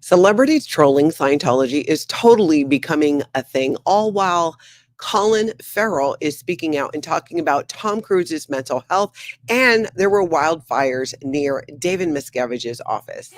Celebrity trolling Scientology is totally becoming a thing, all while Colin Farrell is speaking out and talking about Tom Cruise's mental health, and there were wildfires near David Miscavige's office.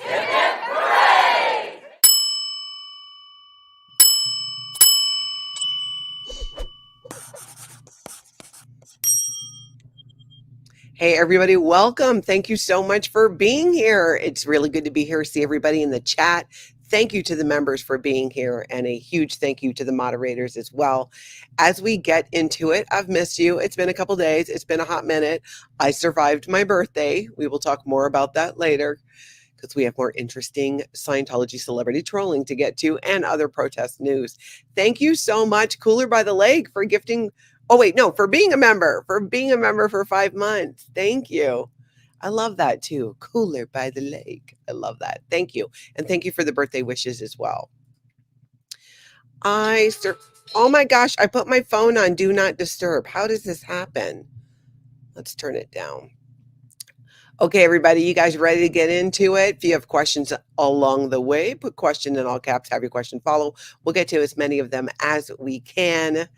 Hey, everybody, welcome. Thank you so much for being here. It's really good to be here, see everybody in the chat. Thank you to the members for being here, and a huge thank you to the moderators as well. As we get into it, I've missed you. It's been a couple days. It's been a hot minute. I survived my birthday. We will talk more about that later because we have more interesting Scientology celebrity trolling to get to and other protest news. Thank you so much, Cooler by the Lake, for gifting. Oh, wait, no, for being a member for 5 months. Thank you. I love that too. Cooler by the Lake. I love that. Thank you. And thank you for the birthday wishes as well. Oh my gosh, I put my phone on Do Not Disturb. How does this happen? Let's turn it down. Okay, everybody, you guys ready to get into it? If you have questions along the way, put question in all caps, have your question follow. We'll get to as many of them as we can.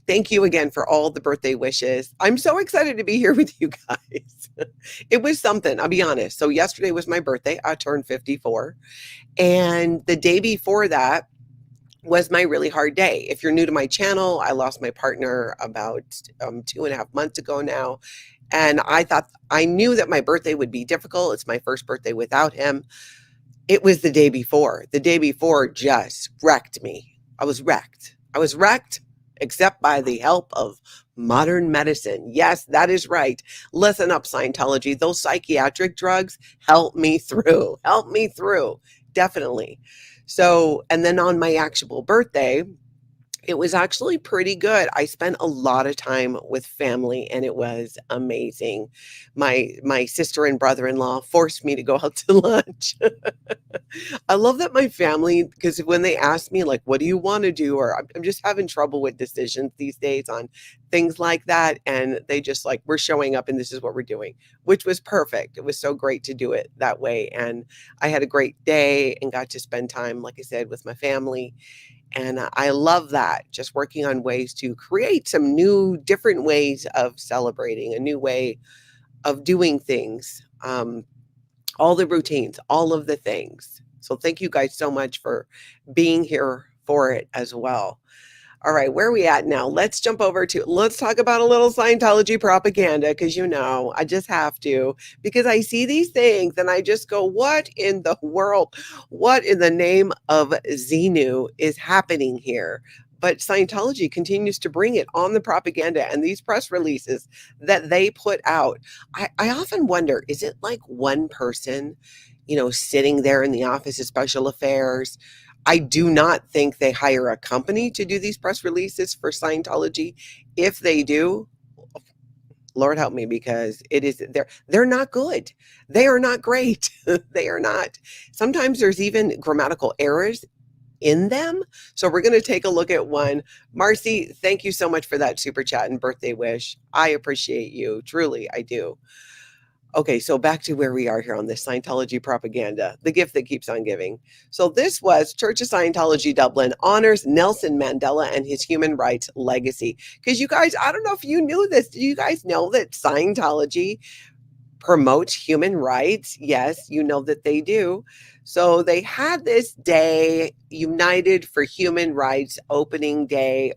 Thank you again for all the birthday wishes. I'm so excited to be here with you guys. It was something, I'll be honest. So yesterday was my birthday. I turned 54. And the day before that was my really hard day. If you're new to my channel, I lost my partner about 2.5 months ago now. And I knew that my birthday would be difficult. It's my first birthday without him. It was the day before. The day before just wrecked me. I was wrecked, except by the help of modern medicine. Yes, that is right. Listen up, Scientology. Those psychiatric drugs help me through. Definitely. So, and then on my actual birthday, it was actually pretty good. I spent a lot of time with family and it was amazing. My sister and brother-in-law forced me to go out to lunch. I love that my family, because when they ask me like, what do you want to do? Or I'm just having trouble with decisions these days on things like that. And they just like, we're showing up and this is what we're doing, which was perfect. It was so great to do it that way. And I had a great day and got to spend time, like I said, with my family. And I love that, just working on ways to create some new, different ways of celebrating, a new way of doing things, all the routines, all of the things. So thank you guys so much for being here for it as well. All right, where are we at now? Let's jump over let's talk about a little Scientology propaganda, because I just have to, because I see these things and I just go, what in the world, what in the name of Xenu is happening here? But Scientology continues to bring it on the propaganda and these press releases that they put out. I often wonder, is it like one person, sitting there in the Office of Special Affairs? I do not think they hire a company to do these press releases for Scientology. If they do, Lord help me, because they're not good. They are not great. They are not. Sometimes there's even grammatical errors in them. So we're going to take a look at one. Marcy, thank you so much for that super chat and birthday wish. I appreciate you. Truly, I do. Okay, so back to where we are here on this Scientology propaganda, the gift that keeps on giving. So this was Church of Scientology Dublin honors Nelson Mandela and his human rights legacy. Because you guys, I don't know if you knew this. Do you guys know that Scientology promotes human rights? Yes, you know that they do. So they had this day, United for Human Rights, open day,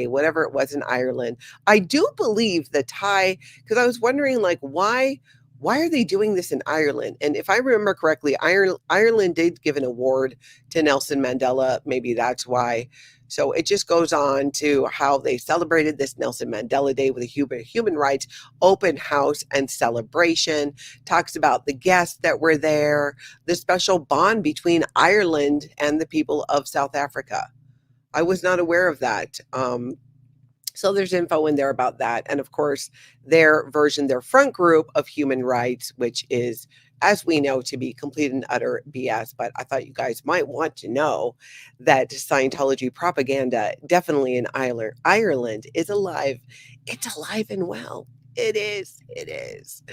whatever it was in Ireland. I do believe the Thai, because I was wondering, like, why are they doing this in Ireland? And if I remember correctly, Ireland did give an award to Nelson Mandela. Maybe that's why. So it just goes on to how they celebrated this Nelson Mandela Day with a human rights open house and celebration. Talks about the guests that were there, the special bond between Ireland and the people of South Africa. I was not aware of that. So there's info in there about that. And of course, their front group of human rights, which is, as we know, to be complete and utter BS. But I thought you guys might want to know that Scientology propaganda, definitely in Ireland, is alive. It's alive and well. It is. It is.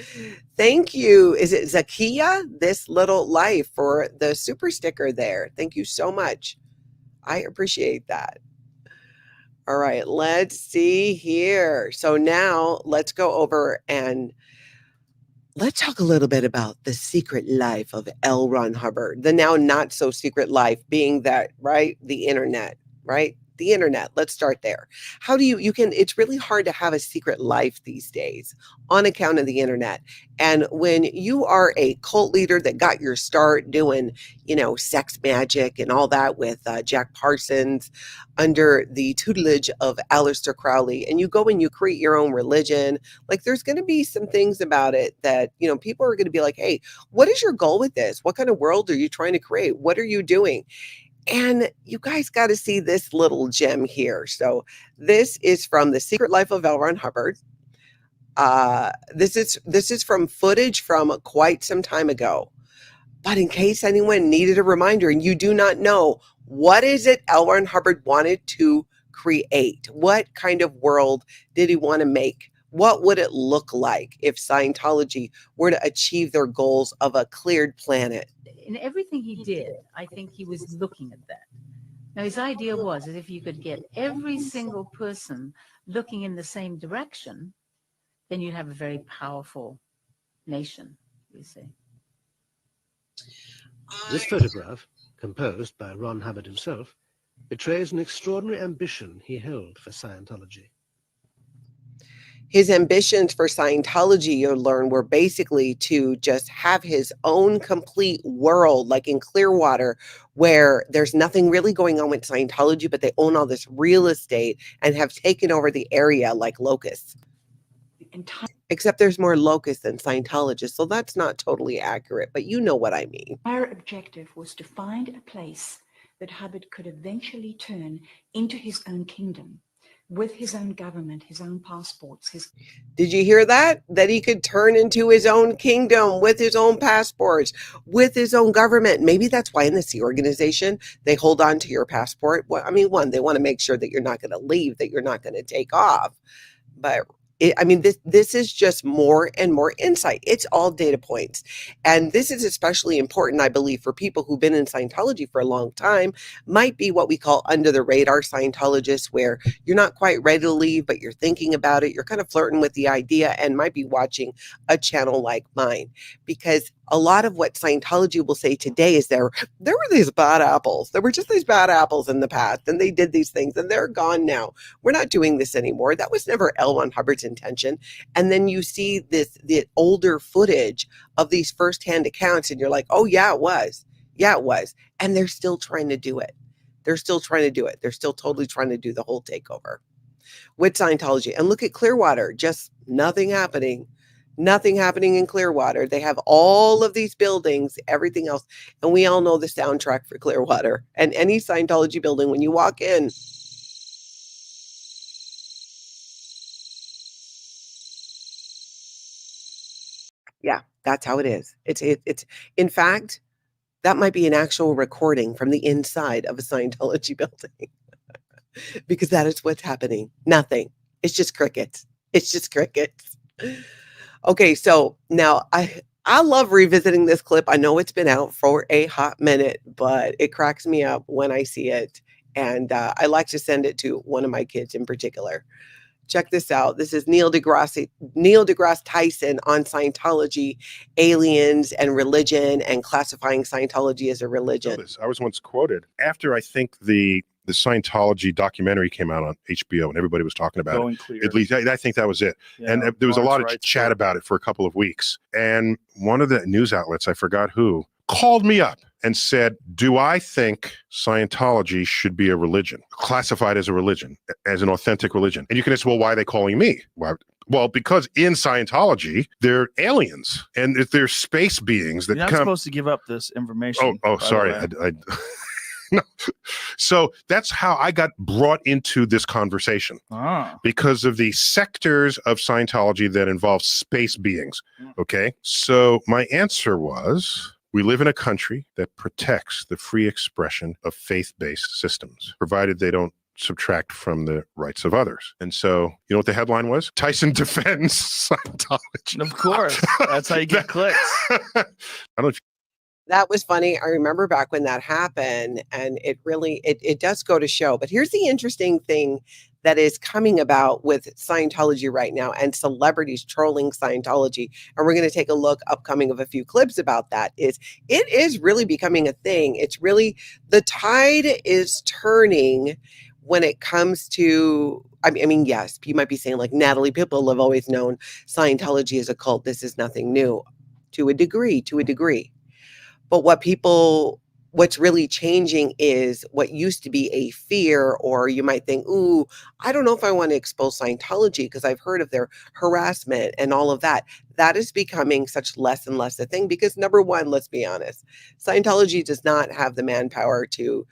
Thank you. Is it Zakia? This Little Life for the super sticker there. Thank you so much. I appreciate that. All right, let's see here. So now let's go over and let's talk a little bit about the secret life of L. Ron Hubbard, the now not so secret life being that, right? The internet, right? The internet. Let's start there. How do you can, it's really hard to have a secret life these days on account of the internet. And when you are a cult leader that got your start doing, sex magic and all that with Jack Parsons under the tutelage of Aleister Crowley, and you go and you create your own religion, like there's going to be some things about it that, people are going to be like, hey, what is your goal with this? What kind of world are you trying to create? What are you doing? And you guys got to see this little gem here. So this is from The Secret Life of L. Ron Hubbard. This is from footage from quite some time ago. But in case anyone needed a reminder and you do not know, what is it L. Ron Hubbard wanted to create? What kind of world did he want to make? What would it look like if Scientology were to achieve their goals of a cleared planet? In everything he did, I think he was looking at that. Now, his idea was that if you could get every single person looking in the same direction, then you'd have a very powerful nation, you see. This photograph, composed by Ron Hubbard himself, betrays an extraordinary ambition he held for Scientology. His ambitions for Scientology, you'll learn, were basically to just have his own complete world, like in Clearwater, where there's nothing really going on with Scientology, but they own all this real estate and have taken over the area like locusts. Except there's more locusts than Scientologists, so that's not totally accurate, but you know what I mean. Our objective was to find a place that Hubbard could eventually turn into his own kingdom, with his own government, his own passports. Did you hear that? That he could turn into his own kingdom with his own passports, with his own government. Maybe that's why in the Sea Organization, they hold on to your passport. Well, I mean, one, they want to make sure that you're not going to leave, that you're not going to take off. But this is just more and more insight. It's all data points. And this is especially important, I believe, for people who've been in Scientology for a long time, might be what we call under the radar Scientologists, where you're not quite ready to leave, but you're thinking about it. You're kind of flirting with the idea and might be watching a channel like mine, because a lot of what Scientology will say today is there were these bad apples. There were just these bad apples in the past, and they did these things, and they're gone now. We're not doing this anymore. That was never L. Ron Hubbard's intention. And then you see the older footage of these firsthand accounts, and you're like, oh, yeah, it was. Yeah, it was. And they're still trying to do it. They're still trying to do it. They're still totally trying to do the whole takeover with Scientology. And look at Clearwater, just nothing happening. Nothing happening in Clearwater. They have all of these buildings, everything else. And we all know the soundtrack for Clearwater. And any Scientology building, when you walk in, yeah, that's how it is. It's in fact, that might be an actual recording from the inside of a Scientology building. Because that is what's happening. Nothing. It's just crickets. It's just crickets. Okay, so now I love revisiting this clip. I know it's been out for a hot minute, but it cracks me up when I see it. And I like to send it to one of my kids in particular. Check this out. This is Neil deGrasse Tyson on Scientology, aliens, and religion, and classifying Scientology as a religion. I was once quoted after, I think, the Scientology documentary came out on HBO and everybody was talking about it. Clear. At least I think that was it. Yeah, and there was a lot of chat about it for a couple of weeks. And one of the news outlets, I forgot who, called me up and said, do I think Scientology should be a religion, classified as a religion, as an authentic religion? And you can ask, well, why are they calling me? Why? Well, because in Scientology, they're aliens and they're space beings that You're not supposed to give up this information. Oh, sorry. No. So that's how I got brought into this conversation, because of the sectors of Scientology that involve space beings. Okay. So my answer was, we live in a country that protects the free expression of faith-based systems, provided they don't subtract from the rights of others. And so, you know what the headline was? Tyson defends Scientology. Of course. That's how you get clicks. I don't know if That was funny. I remember back when that happened, and it really, it does go to show. But here's the interesting thing that is coming about with Scientology right now and celebrities trolling Scientology. And we're going to take a look upcoming of a few clips about that. It is really becoming a thing. It's really, the tide is turning when it comes to, I mean, yes, you might be saying like, Natalie, people have always known Scientology is a cult. This is nothing new to a degree. But what's really changing is what used to be a fear, or you might think, ooh, I don't know if I want to expose Scientology because I've heard of their harassment and all of that. That is becoming such less and less a thing because, number one, let's be honest, Scientology does not have the manpower to,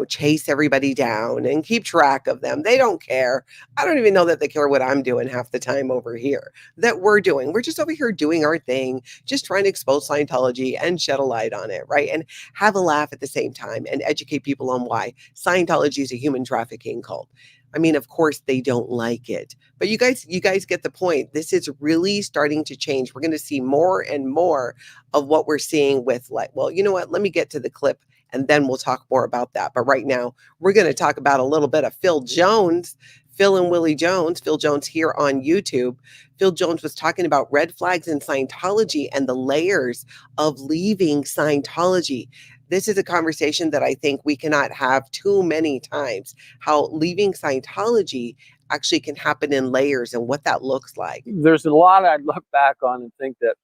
chase everybody down and keep track of them. They don't care. I don't even know that they care what I'm doing half the time over here that we're doing. We're just over here doing our thing, just trying to expose Scientology and shed a light on it, right? And have a laugh at the same time and educate people on why Scientology is a human trafficking cult. I mean, of course they don't like it, but you guys get the point. This is really starting to change. We're going to see more and more of what we're seeing with, like, well, you know what? Let me get to the clip and then we'll talk more about that. But right now, we're going to talk about a little bit of Phil Jones, Phil and Willie Jones, Phil Jones here on YouTube. Phil Jones was talking about red flags in Scientology and the layers of leaving Scientology. This is a conversation that I think we cannot have too many times, how leaving Scientology actually can happen in layers and what that looks like. There's a lot I'd look back on and think that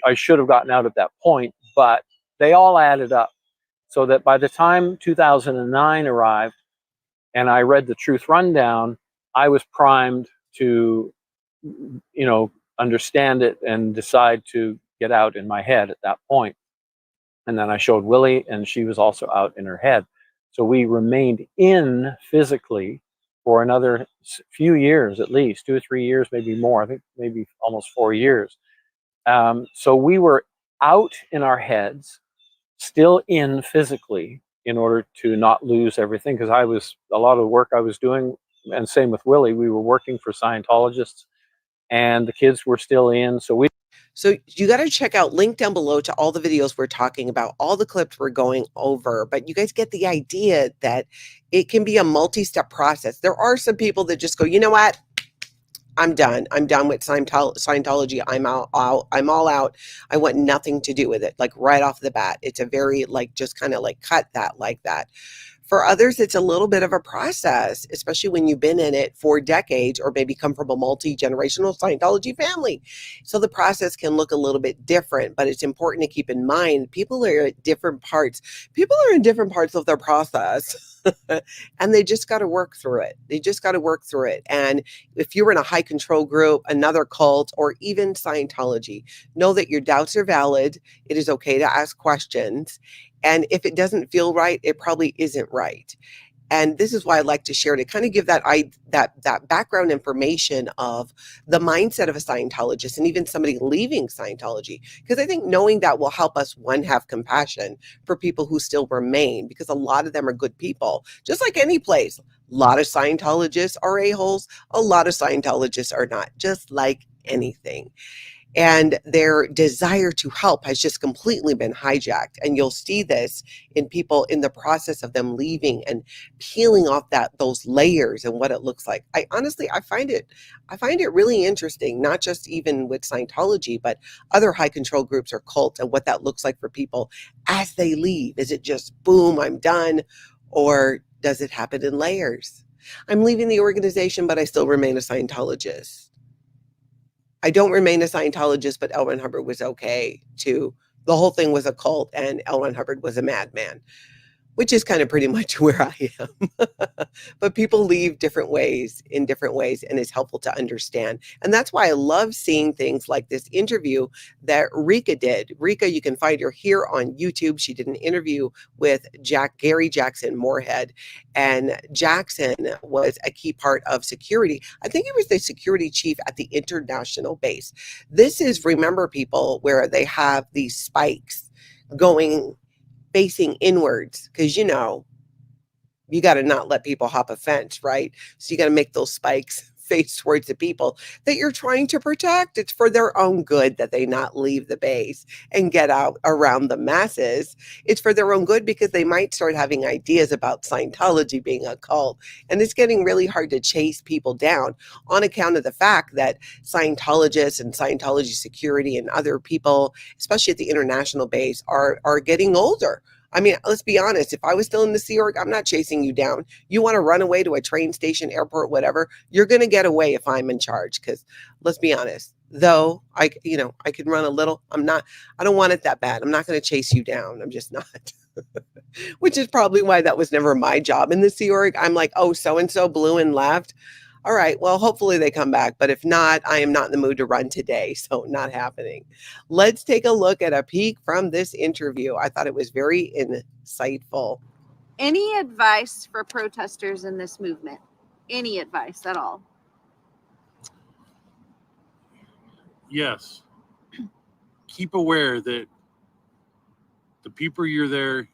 I should have gotten out at that point, but they all added up. So that by the time 2009 arrived and I read the Truth Rundown, I was primed to, understand it and decide to get out in my head at that point. And then I showed Willie, and she was also out in her head. So we remained in physically for another few years, at least 2 or 3 years, maybe more. I think maybe almost 4 years. So we were out in our heads, still in physically, in order to not lose everything, because a lot of the work I was doing, and same with Willie, we were working for Scientologists, and the kids were still in. So you got to check out, link down below to all the videos we're talking about, all the clips we're going over, but you guys get the idea that it can be a multi-step process. There are some people that just go, you know what? I'm done. I'm done with Scientology. I'm out. I'm all out. I want nothing to do with it. Like right off the bat, it's a very just kind of cut that like that. For others, it's a little bit of a process, especially when you've been in it for decades or maybe come from a multi-generational Scientology family. So the process can look a little bit different, but it's important to keep in mind people are at different parts. People are in different parts of their process. And they just got to work through it. And if you're in a high control group, another cult, or even Scientology, know that your doubts are valid. It is okay to ask questions. And if it doesn't feel right, it probably isn't right. And this is why I like to share, to kind of give that background information of the mindset of a Scientologist and even somebody leaving Scientology. Because I think knowing that will help us, one, have compassion for people who still remain, because a lot of them are good people, just like any place. A lot of Scientologists are a-holes. A lot of Scientologists are not, just like anything. And their desire to help has just completely been hijacked. And you'll see this in people in the process of them leaving and peeling off those layers and what it looks like. I find it really interesting, not just even with Scientology, but other high control groups or cults, and what that looks like for people as they leave. Is it just boom, I'm done? Or does it happen in layers? I'm leaving the organization, but I still remain a Scientologist. I don't remain a Scientologist, but L. Ron Hubbard was okay too. The whole thing was a cult, and L. Ron Hubbard was a madman, which is kind of pretty much where I am. But people leave in different ways, and it's helpful to understand. And that's why I love seeing things like this interview that RICA did. RICA, you can find her here on YouTube. She did an interview with Gary Jackson Moorhead. And Jackson was a key part of security. I think he was the security chief at the international base. This is, remember people, where they have these spikes facing inwards, because you got to not let people hop a fence, right? So you got to make those spikes face towards the people that you're trying to protect. It's for their own good that they not leave the base and get out around the masses. It's for their own good because they might start having ideas about Scientology being a cult. And it's getting really hard to chase people down on account of the fact that Scientologists and Scientology security and other people, especially at the international base, are getting older. I mean, let's be honest. If I was still in the Sea Org, I'm not chasing you down. You want to run away to a train station, airport, whatever, you're going to get away if I'm in charge. Because let's be honest, though I could run a little, I don't want it that bad. I'm not going to chase you down. I'm just not. Which is probably why that was never my job in the Sea Org. I'm like, oh, so-and-so blew and left. All right, well, hopefully they come back. But if not, I am not in the mood to run today. So not happening. Let's take a look at a peek from this interview. I thought it was very insightful. Any advice for protesters in this movement? Any advice at all? Yes. Keep aware that the people you're there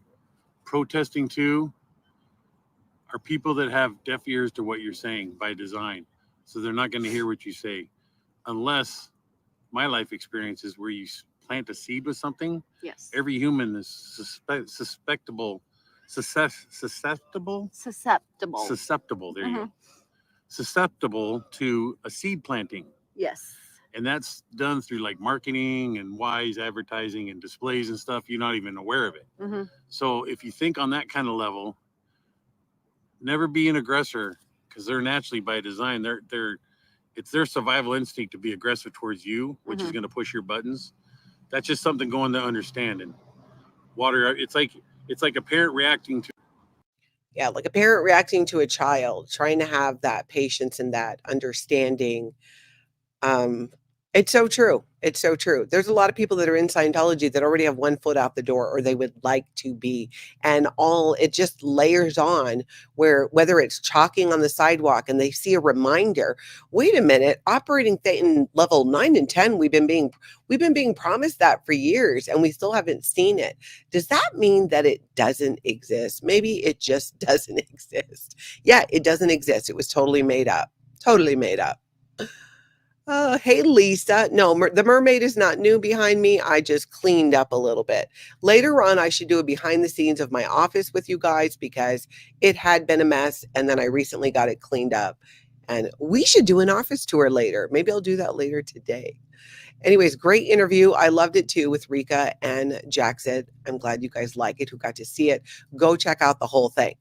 protesting to are people that have deaf ears to what you're saying by design. So they're not going to hear what you say unless my life experience is where you plant a seed with something. Yes. Every human is susceptible. There you go. Susceptible to a seed planting. Yes. And that's done through like marketing and wise advertising and displays and stuff. You're not even aware of it. So if you think on that kind of level, never be an aggressor, because they're naturally by design. It's their survival instinct to be aggressive towards you, which is going to push your buttons. That's just something going to understand. And it's like a parent reacting to. Yeah, like a parent reacting to a child, trying to have that patience and that understanding. It's so true. It's so true. There's a lot of people that are in Scientology that already have one foot out the door, or they would like to be. And it just layers on whether it's chalking on the sidewalk and they see a reminder, wait a minute, operating in level 9 and 10, we've been being promised that for years and we still haven't seen it. Does that mean that it doesn't exist? Maybe it just doesn't exist. Yeah, it doesn't exist. It was totally made up. Totally made up. Hey, Lisa. No, the mermaid is not new behind me. I just cleaned up a little bit. Later on, I should do a behind the scenes of my office with you guys because it had been a mess. And then I recently got it cleaned up. And we should do an office tour later. Maybe I'll do that later today. Anyways, great interview. I loved it too with RICA and Jack said, I'm glad you guys like it, who got to see it. Go check out the whole thing.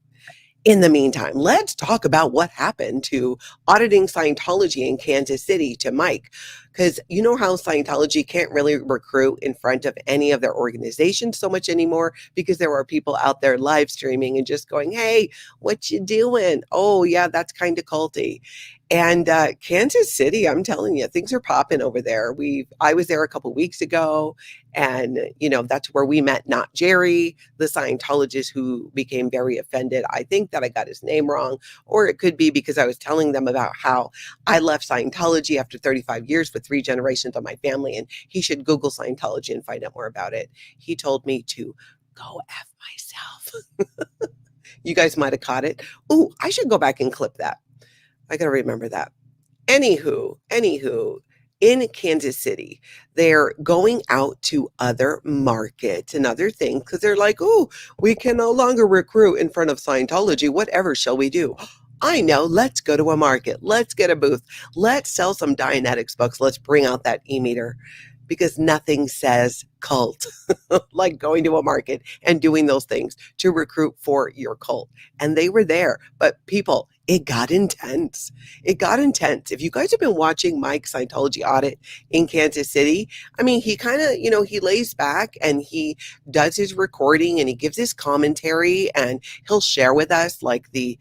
In the meantime, let's talk about what happened to auditing Scientology in Kansas City to Mike. Because you know how Scientology can't really recruit in front of any of their organizations so much anymore because there are people out there live streaming and just going, hey, what you doing? Oh, yeah, that's kind of culty. And Kansas City, I'm telling you, things are popping over there. I was there a couple weeks ago, and that's where we met Not Jerry, the Scientologist who became very offended. I think that I got his name wrong, or it could be because I was telling them about how I left Scientology after 35 years with 3 generations of my family, and he should Google Scientology and find out more about it. He told me to go F myself. You guys might have caught it. Oh, I should go back and clip that. I got to remember that. Anywho, in Kansas City, they're going out to other markets and other things because they're like, oh, we can no longer recruit in front of Scientology. Whatever shall we do? I know. Let's go to a market. Let's get a booth. Let's sell some Dianetics books. Let's bring out that e-meter. Because nothing says cult like going to a market and doing those things to recruit for your cult. And they were there. But people, it got intense. It got intense. If you guys have been watching Mike's Scientology Audit in Kansas City, I mean, he kind of, he lays back and he does his recording and he gives his commentary and he'll share with us like the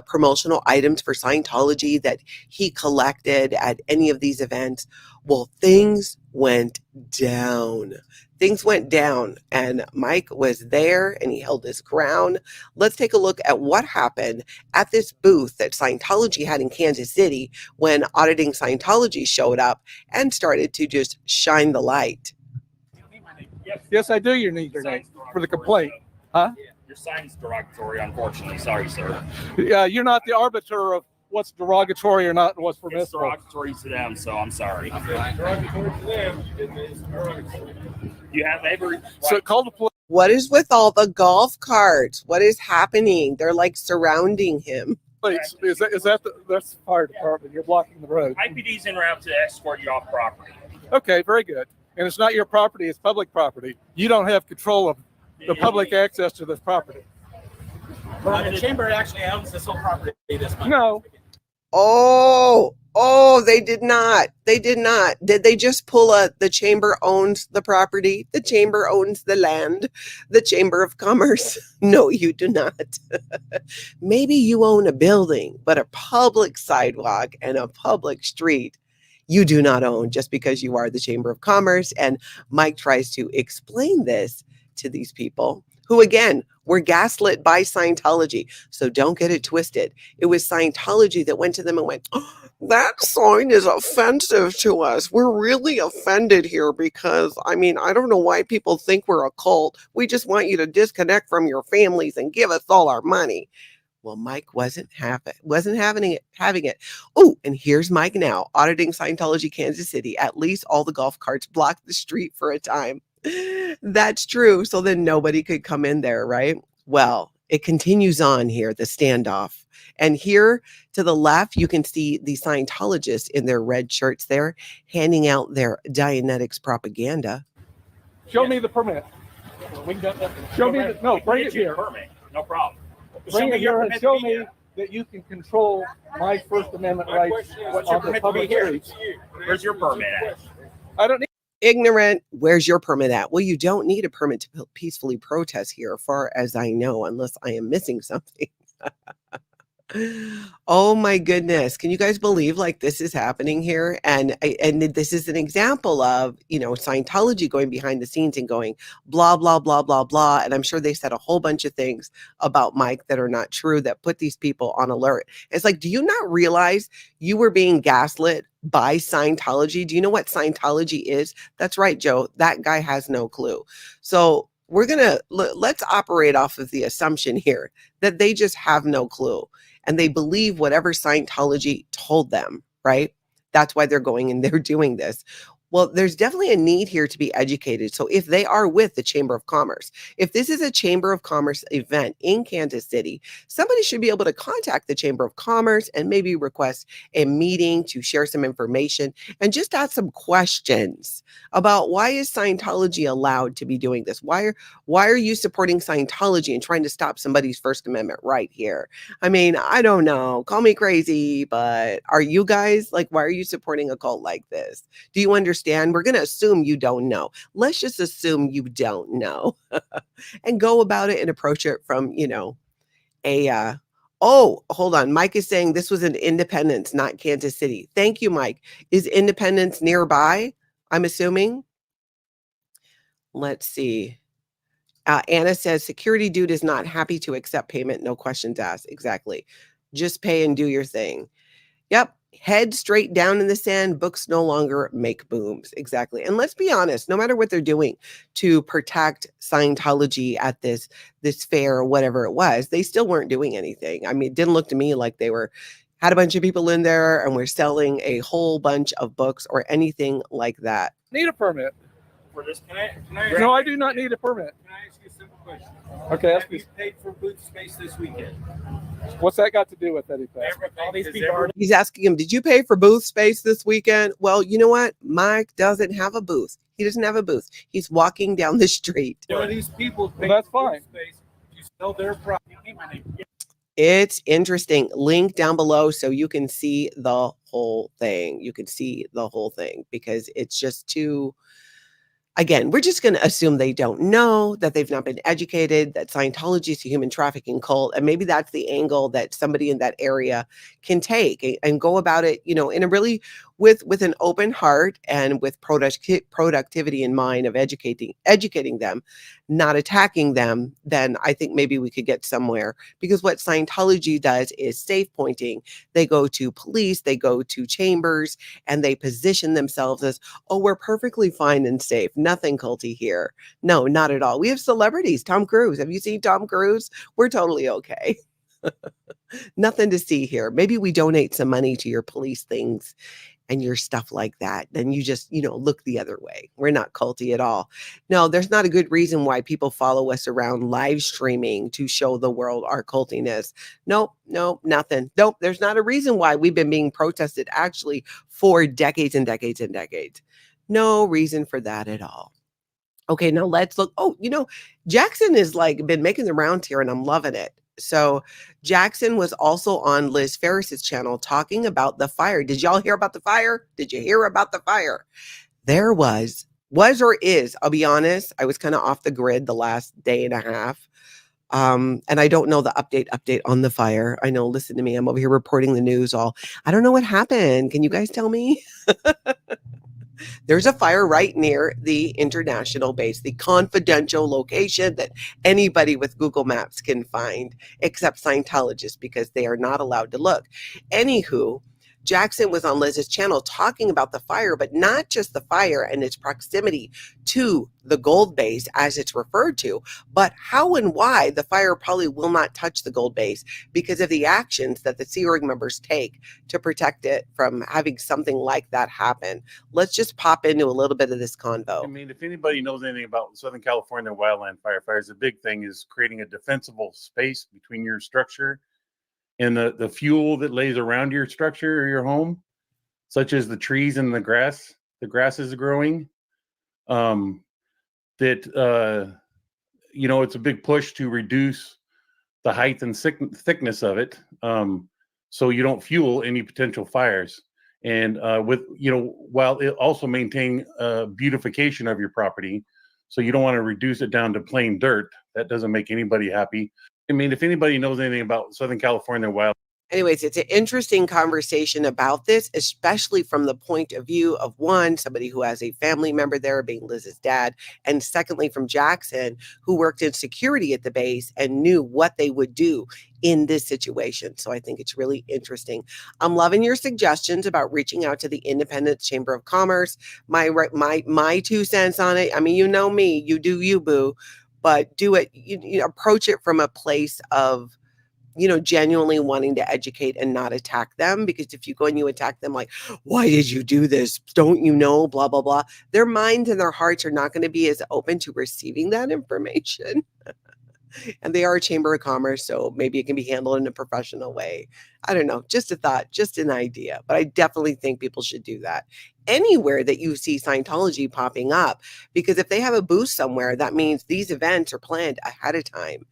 promotional items for Scientology that he collected at any of these events. Well, things went down. Things went down and Mike was there and he held his ground. Let's take a look at what happened at this booth that Scientology had in Kansas City when Auditing Scientology showed up and started to just shine the light. Yes, I do. You need your name for the complaint. Huh? Your sign's derogatory, unfortunately. Sorry, sir. Yeah, you're not the arbiter of what's derogatory or not and what's permissible. It's derogatory to them, so I'm sorry. Derogatory to them, it's derogatory. You have every right. So call the police. What is with all the golf carts? What is happening? They're like surrounding him. Is that that's the fire department? You're blocking the road. IPD's en route to escort you off property. Okay, very good. And it's not your property, it's public property. You don't have control of the public access to this property. Well, the chamber actually owns this whole property. No. Oh, they did not. They did not. Did they just pull the chamber owns the property? The chamber owns the land. The Chamber of Commerce. No, you do not. Maybe you own a building, but a public sidewalk and a public street you do not own just because you are the Chamber of Commerce. And Mike tries to explain this to these people who, again, were gaslit by Scientology. So don't get it twisted. It was Scientology that went to them and went, oh, that sign is offensive to us. We're really offended here because, I don't know why people think we're a cult. We just want you to disconnect from your families and give us all our money. Well, Mike wasn't having it. Oh, and here's Mike now auditing Scientology Kansas City. At least all the golf carts blocked the street for a time. That's true. So then nobody could come in there, right? Well, it continues on here, the standoff. And here to the left, you can see the Scientologists in their red shirts there, handing out their Dianetics propaganda. Show me the permit. Show me the, no, bring it here. Permit. No problem. Bring it here and show me that you can control my First Amendment rights on the public streets. Where's your permit at? I don't need. Ignorant, where's your permit at? Well, you don't need a permit to peacefully protest here, far as I know, unless I am missing something. Oh my goodness. Can you guys believe like this is happening here? And this is an example of, Scientology going behind the scenes and going blah, blah, blah, blah, blah. And I'm sure they said a whole bunch of things about Mike that are not true that put these people on alert. It's like, do you not realize you were being gaslit by Scientology? Do you know what Scientology is? That's right, Joe. That guy has no clue. So we're going to let's operate off of the assumption here that they just have no clue. And they believe whatever Scientology told them, right? That's why they're going and they're doing this. Well, there's definitely a need here to be educated. So if they are with the Chamber of Commerce, if this is a Chamber of Commerce event in Kansas City, somebody should be able to contact the Chamber of Commerce and maybe request a meeting to share some information and just ask some questions about why is Scientology allowed to be doing this? Why are you supporting Scientology and trying to stop somebody's First Amendment right here? I don't know. Call me crazy, but are you guys why are you supporting a cult like this? Do you understand? We're going to assume you don't know. Let's just assume you don't know and go about it and approach it from, hold on. Mike is saying this was in Independence, not Kansas City. Thank you, Mike. Is Independence nearby? I'm assuming. Let's see. Anna says security dude is not happy to accept payment. No questions asked. Exactly. Just pay and do your thing. Yep. Head straight down in the sand. Books no longer make booms. Exactly. And let's be honest, no matter what they're doing to protect Scientology at this fair or whatever it was, they still weren't doing anything. It didn't look to me like they had a bunch of people in there and were selling a whole bunch of books or anything like that. Need a permit. For this, No, I do not need a permit. Can I ask you a simple question? Okay, Have you paid for booth space this weekend? What's that got to do with anything? All these people He's asking him, did you pay for booth space this weekend? Well, you know what? Mike doesn't have a booth. He doesn't have a booth. He's walking down the street. These people well, that's fine. Space, you sell their property. It's interesting. Link down below so you can see the whole thing. You can see the whole thing because it's just too... Again, we're just going to assume they don't know, that they've not been educated, that Scientology is a human trafficking cult. And maybe that's the angle that somebody in that area can take and go about it, in a really with an open heart and with productivity in mind of educating them, not attacking them, then I think maybe we could get somewhere. Because what Scientology does is safe pointing. They go to police, they go to chambers, and they position themselves as, oh, we're perfectly fine and safe. Nothing culty here. No, not at all. We have celebrities. Tom Cruise. Have you seen Tom Cruise? We're totally okay. Nothing to see here. Maybe we donate some money to your police things and your stuff like that. Then you just, look the other way. We're not culty at all. No, there's not a good reason why people follow us around live streaming to show the world our cultiness. Nope, nothing. Nope, there's not a reason why we've been being protested actually for decades and decades and decades. No reason for that at all. Okay, now let's look. Oh, Jackson is been making the rounds here and I'm loving it. So Jackson was also on Liz Ferris's channel talking about the fire. Did y'all hear about the fire? Did you hear about the fire? There was or is, I'll be honest, I was kind of off the grid the last day and a half. And I don't know the update on the fire. I know, listen to me, I'm over here reporting the news I don't know what happened. Can you guys tell me? There's a fire right near the international base, the confidential location that anybody with Google Maps can find, except Scientologists, because they are not allowed to look. Anywho, Jackson was on Liz's channel talking about the fire, but not just the fire and its proximity to the gold base as it's referred to, but how and why the fire probably will not touch the gold base because of the actions that the Sea Org members take to protect it from having something like that happen. Let's just pop into a little bit of this convo. I mean, if anybody knows anything about Southern California wildland firefighters, the big thing is creating a defensible space between your structure and the fuel that lays around your structure or your home, such as the trees and the grass is growing. It's a big push to reduce the height and thickness of it, so you don't fuel any potential fires. And while it also maintain beautification of your property, so you don't want to reduce it down to plain dirt. That doesn't make anybody happy. I mean, if anybody knows anything about Southern California wild. Anyways, it's an interesting conversation about this, especially from the point of view of one, somebody who has a family member there, being Liz's dad, and secondly, from Jackson, who worked in security at the base and knew what they would do in this situation. So I think it's really interesting. I'm loving your suggestions about reaching out to the Independence Chamber of Commerce. My 2 cents on it. I mean, you know me, you do you, boo, but do it. You approach it from a place of genuinely wanting to educate and not attack them. Because if you go and you attack them like, why did you do this? Don't you know? Blah, blah, blah. Their minds and their hearts are not going to be as open to receiving that information. And they are a chamber of commerce, so maybe it can be handled in a professional way. I don't know. Just a thought, just an idea. But I definitely think people should do that anywhere that you see Scientology popping up. Because if they have a booth somewhere, that means these events are planned ahead of time.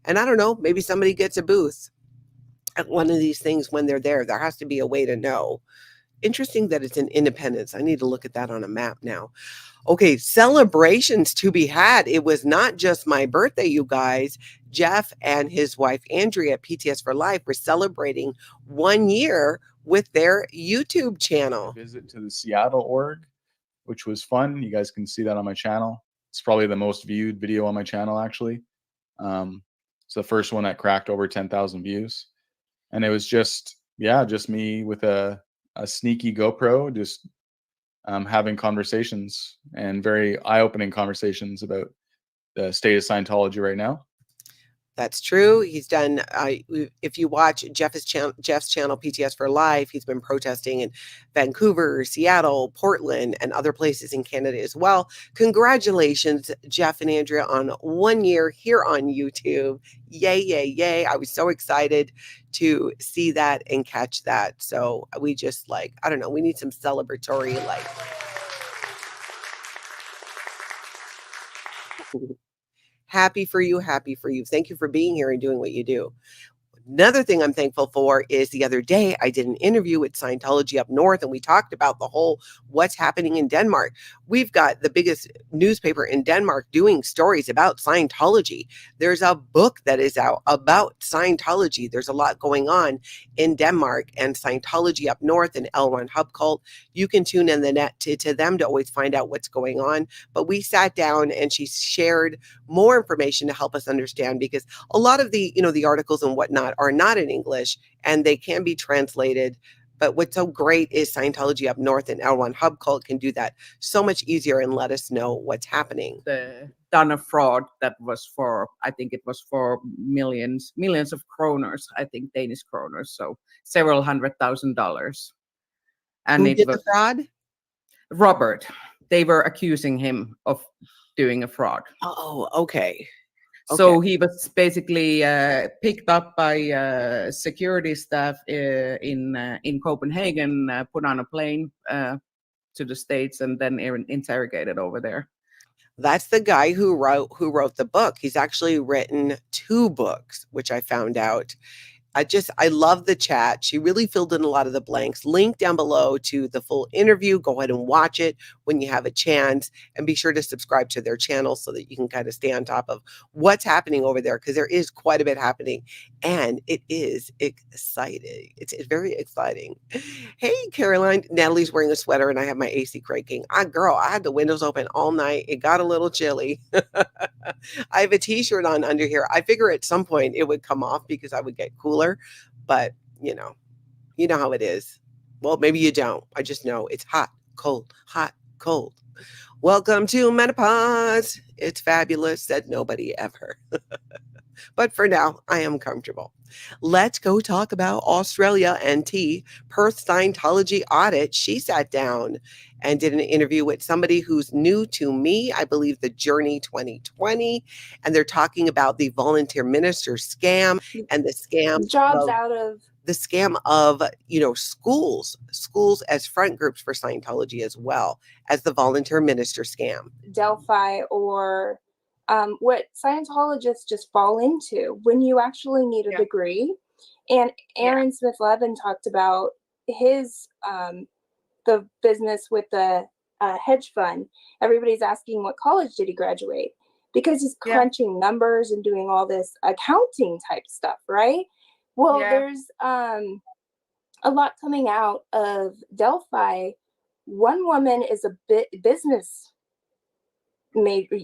And I don't know, maybe somebody gets a booth at one of these things when they're there. There has to be a way to know. Interesting that it's in Independence. I need to look at that on a map now. Okay, celebrations to be had. It was not just my birthday, you guys. Jeff and his wife, Andrea, PTS for Life, were celebrating 1 year with their YouTube channel. Visit to the Seattle org, which was fun. You guys can see that on my channel. It's probably the most viewed video on my channel, actually. It's the first one that cracked over 10,000 views. And it was just me with a sneaky GoPro, just having conversations, and very eye-opening conversations about the state of Scientology right now. That's true. He's done, if you watch Jeff's channel, PTS for Life, he's been protesting in Vancouver, Seattle, Portland, and other places in Canada as well. Congratulations, Jeff and Andrea, on 1 year here on YouTube. Yay, yay, yay. I was so excited to see that and catch that. So we just I don't know, we need some celebratory Happy for you. Happy for you. Thank you for being here and doing what you do. Another thing I'm thankful for is the other day I did an interview with Scientology up north, and we talked about the whole what's happening in Denmark. We've got the biggest newspaper in Denmark doing stories about Scientology. There's a book that is out about Scientology. There's a lot going on in Denmark, and Scientology up north and L1 Hub Cult. You can tune in the net to them to always find out what's going on. But we sat down and she shared more information to help us understand, because a lot of the, the articles and whatnot are not in English and they can be translated. But what's so great is Scientology up north and L1 Hub Cult can do that so much easier and let us know what's happening. Done a fraud that was for, I think it was for millions of kroners, I think Danish kroners, so several $100,000. And who did the fraud? Robert. They were accusing him of doing a fraud. Oh, okay. So he was basically picked up by security staff in Copenhagen, put on a plane to the States, and then interrogated over there. That's the guy who wrote the book. He's actually written 2 books, which I found out. I love the chat. She really filled in a lot of the blanks. Link down below to the full interview. Go ahead and watch it when you have a chance, and be sure to subscribe to their channel so that you can kind of stay on top of what's happening over there, because there is quite a bit happening and it is exciting. It's very exciting. Hey, Caroline. Natalie's wearing a sweater and I have my AC cranking. Girl, I had the windows open all night. It got a little chilly. I have a t-shirt on under here. I figure at some point it would come off because I would get cooler, but you know how it is. Well, maybe you don't. I just know it's hot, cold, hot, cold. Welcome to menopause. It's fabulous, said nobody ever. But for now, I am comfortable. Let's go talk about Australia and Perth Scientology Audit. She sat down and did an interview with somebody who's new to me, I believe the Journey 2020, and they're talking about the volunteer minister scam and the scam jobs out of the scam of, schools as front groups for Scientology, as well as the volunteer minister scam. Delphi, or what Scientologists just fall into when you actually need a degree. And Aaron Smith-Levin talked about his the business with the hedge fund. Everybody's asking what college did he graduate, because he's crunching numbers and doing all this accounting type stuff, right? Well, there's a lot coming out of Delphi. One woman is a business major,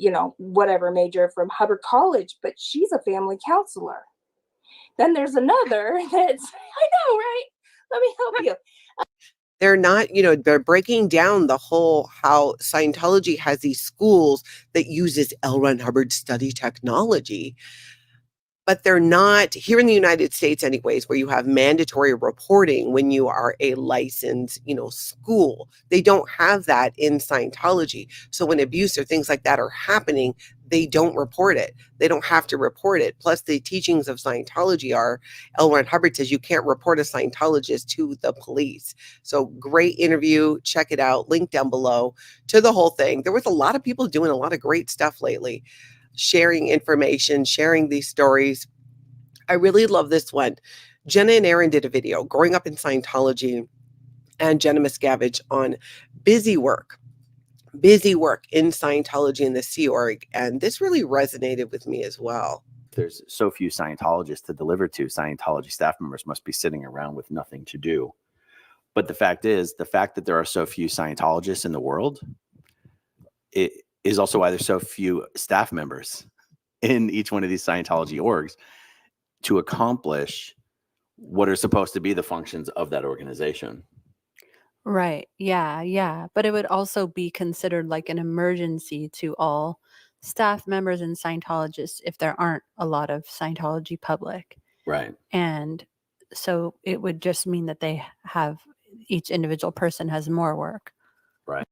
major from Hubbard College, but she's a family counselor. Then there's another that's, I know, right? Let me help you. They're not, they're breaking down the whole how Scientology has these schools that uses L. Ron Hubbard study technology. But they're not here in the United States anyways, where you have mandatory reporting when you are a licensed, school. They don't have that in Scientology. So when abuse or things like that are happening, they don't report it. They don't have to report it. Plus the teachings of Scientology are, L. Ron Hubbard says you can't report a Scientologist to the police. So great interview. Check it out. Link down below to the whole thing. There was a lot of people doing a lot of great stuff lately, sharing information, sharing these stories. I really love this one. Jenna and Aaron did a video, Growing Up in Scientology, and Jenna Miscavige on busy work in Scientology in the Sea Org. And this really resonated with me as well. There's so few Scientologists to deliver to. Scientology staff members must be sitting around with nothing to do. But the fact that there are so few Scientologists in the world, it is also why there's so few staff members in each one of these Scientology orgs to accomplish what are supposed to be the functions of that organization. Right. Yeah. But it would also be considered like an emergency to all staff members and Scientologists if there aren't a lot of Scientology public. Right. And so it would just mean that each individual person has more work. Right.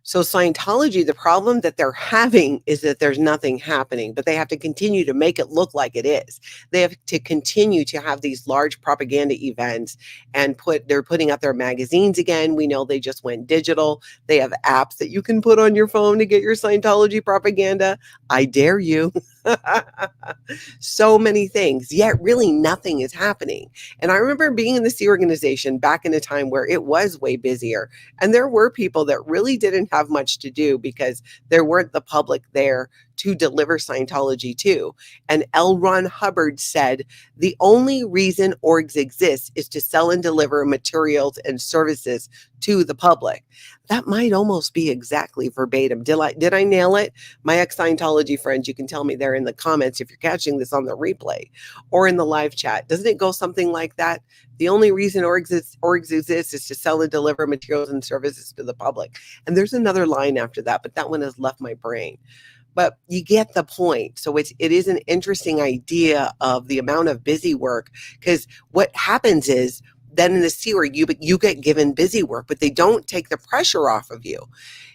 So Scientology, the problem that they're having is that there's nothing happening, but they have to continue to make it look like it is. They have to continue to have these large propaganda events and they're putting out their magazines again. We know they just went digital. They have apps that you can put on your phone to get your Scientology propaganda. I dare you. So many things, yet really nothing is happening. And I remember being in the Sea organization back in a time where it was way busier. And there were people that really didn't have much to do because there weren't the public there to deliver Scientology to. And L. Ron Hubbard said, the only reason orgs exist is to sell and deliver materials and services to the public. That might almost be exactly verbatim. Did I nail it? My ex-Scientology friends, you can tell me there in the comments if you're catching this on the replay or in the live chat. Doesn't it go something like that? The only reason orgs exist is to sell and deliver materials and services to the public. And there's another line after that, but that one has left my brain. But you get the point. So it is an interesting idea of the amount of busy work, because what happens is then in the Sea Org, you get given busy work, but they don't take the pressure off of you.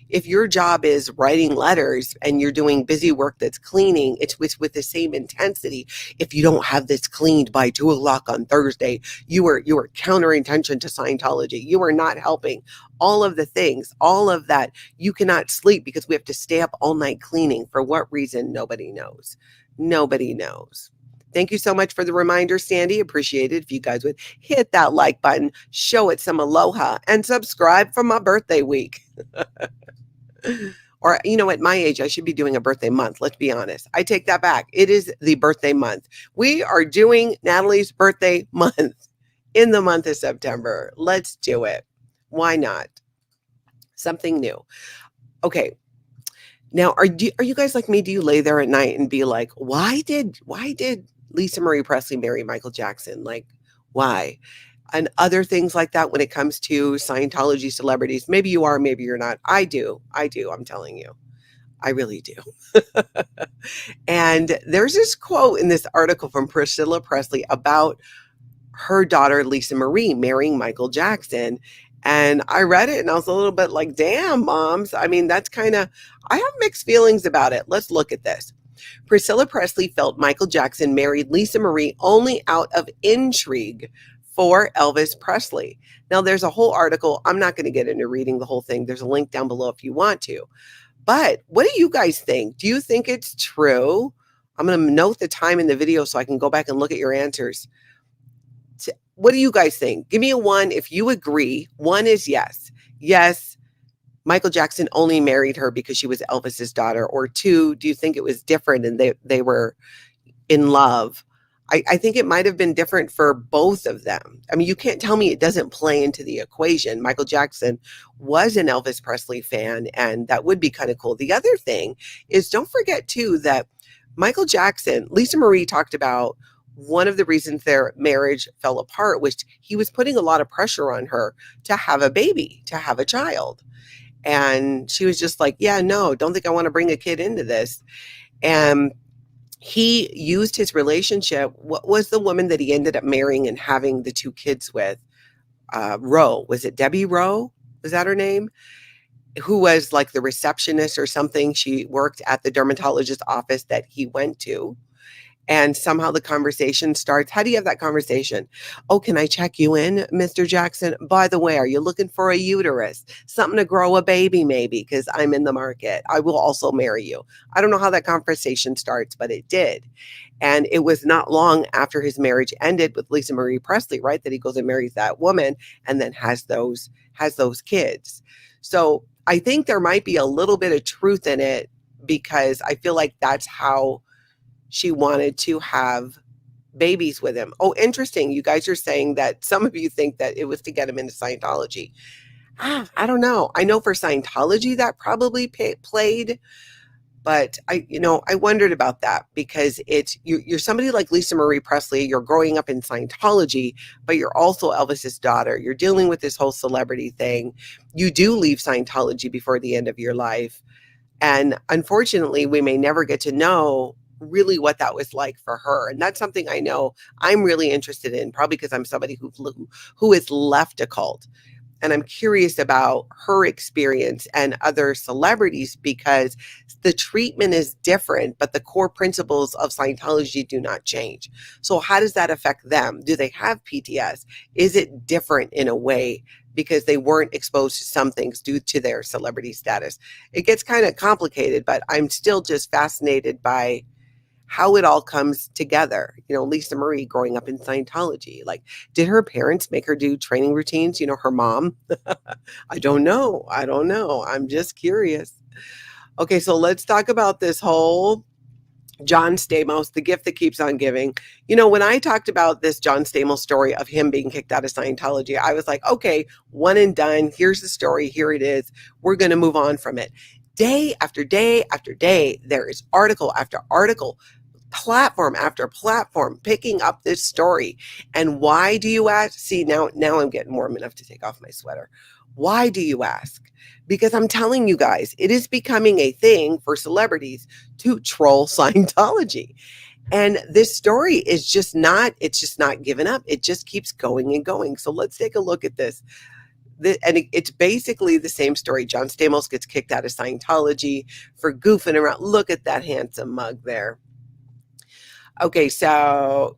If your job is writing letters and you're doing busy work that's cleaning, it's with the same intensity. If you don't have this cleaned by 2:00 on Thursday, you are countering tension to Scientology. You are not helping. All of the things, all of that, you cannot sleep because we have to stay up all night cleaning. For what reason? Nobody knows. Nobody knows. Thank you so much for the reminder, Sandy. Appreciate it. If you guys would hit that like button, show it some aloha, and subscribe for my birthday week. Or, you know, at my age, I should be doing a birthday month. Let's be honest. I take that back. It is the birthday month. We are doing Natalie's birthday month in the month of September. Let's do it. Why not? Something new. Okay. Now, are you guys like me? Do you lay there at night and be like, why did Lisa Marie Presley marry Michael Jackson? Like, why? And other things like that when it comes to Scientology celebrities. Maybe you are, maybe you're not. I do. I'm telling you. I really do. And there's this quote in this article from Priscilla Presley about her daughter, Lisa Marie, marrying Michael Jackson. And I read it and I was a little bit like, damn, moms. I mean, that's kind of, I have mixed feelings about it. Let's look at this. Priscilla Presley felt Michael Jackson married Lisa Marie only out of intrigue for Elvis Presley. Now, there's a whole article. I'm not going to get into reading the whole thing. There's a link down below if you want to. But what do you guys think? Do you think it's true? I'm going to note the time in the video so I can go back and look at your answers. What do you guys think? Give me a 1 if you agree. 1 is yes. Yes, Michael Jackson only married her because she was Elvis's daughter. Or 2, do you think it was different and they were in love? I think it might have been different for both of them. I mean, you can't tell me it doesn't play into the equation. Michael Jackson was an Elvis Presley fan, and that would be kind of cool. The other thing is, don't forget, too, that Michael Jackson, Lisa Marie talked about one of the reasons their marriage fell apart was he was putting a lot of pressure on her to have a baby, to have a child. And she was just like, yeah, no, don't think I want to bring a kid into this. And he used his relationship. What was the woman that he ended up marrying and having the 2 kids with? Rowe. Was it Debbie Rowe? Was that her name? Who was like the receptionist or something. She worked at the dermatologist's office that he went to. And somehow the conversation starts. How do you have that conversation? Oh, can I check you in, Mr. Jackson? By the way, are you looking for a uterus? Something to grow a baby, maybe, because I'm in the market. I will also marry you. I don't know how that conversation starts, but it did. And it was not long after his marriage ended with Lisa Marie Presley, right, that he goes and marries that woman and then has those kids. So I think there might be a little bit of truth in it, because I feel like that's how she wanted to have babies with him. Oh, interesting. You guys are saying that some of you think that it was to get him into Scientology. I don't know. I know for Scientology that probably played, but I wondered about that, because you're somebody like Lisa Marie Presley. You're growing up in Scientology, but you're also Elvis's daughter. You're dealing with this whole celebrity thing. You do leave Scientology before the end of your life. And unfortunately, we may never get to know really what that was like for her. And that's something I know I'm really interested in, probably because I'm somebody who has left a cult. And I'm curious about her experience and other celebrities, because the treatment is different, but the core principles of Scientology do not change. So how does that affect them? Do they have PTS? Is it different in a way because they weren't exposed to some things due to their celebrity status? It gets kind of complicated, but I'm still just fascinated by how it all comes together. You know, Lisa Marie growing up in Scientology, like, did her parents make her do training routines? You know, her mom? I don't know. I'm just curious. Okay, so let's talk about this whole John Stamos, the gift that keeps on giving. You know, when I talked about this John Stamos story of him being kicked out of Scientology, I was like, okay, one and done. Here's the story. Here it is. We're going to move on from it. Day after day after day, there is article after article, platform after platform picking up this story. And why do you ask? See, now I'm getting warm enough to take off my sweater. Why do you ask? Because I'm telling you guys, it is becoming a thing for celebrities to troll Scientology. And this story is just not given up. It just keeps going and going. So let's take a look at this. It's basically the same story. John Stamos gets kicked out of Scientology for goofing around. Look at that handsome mug there. Okay, so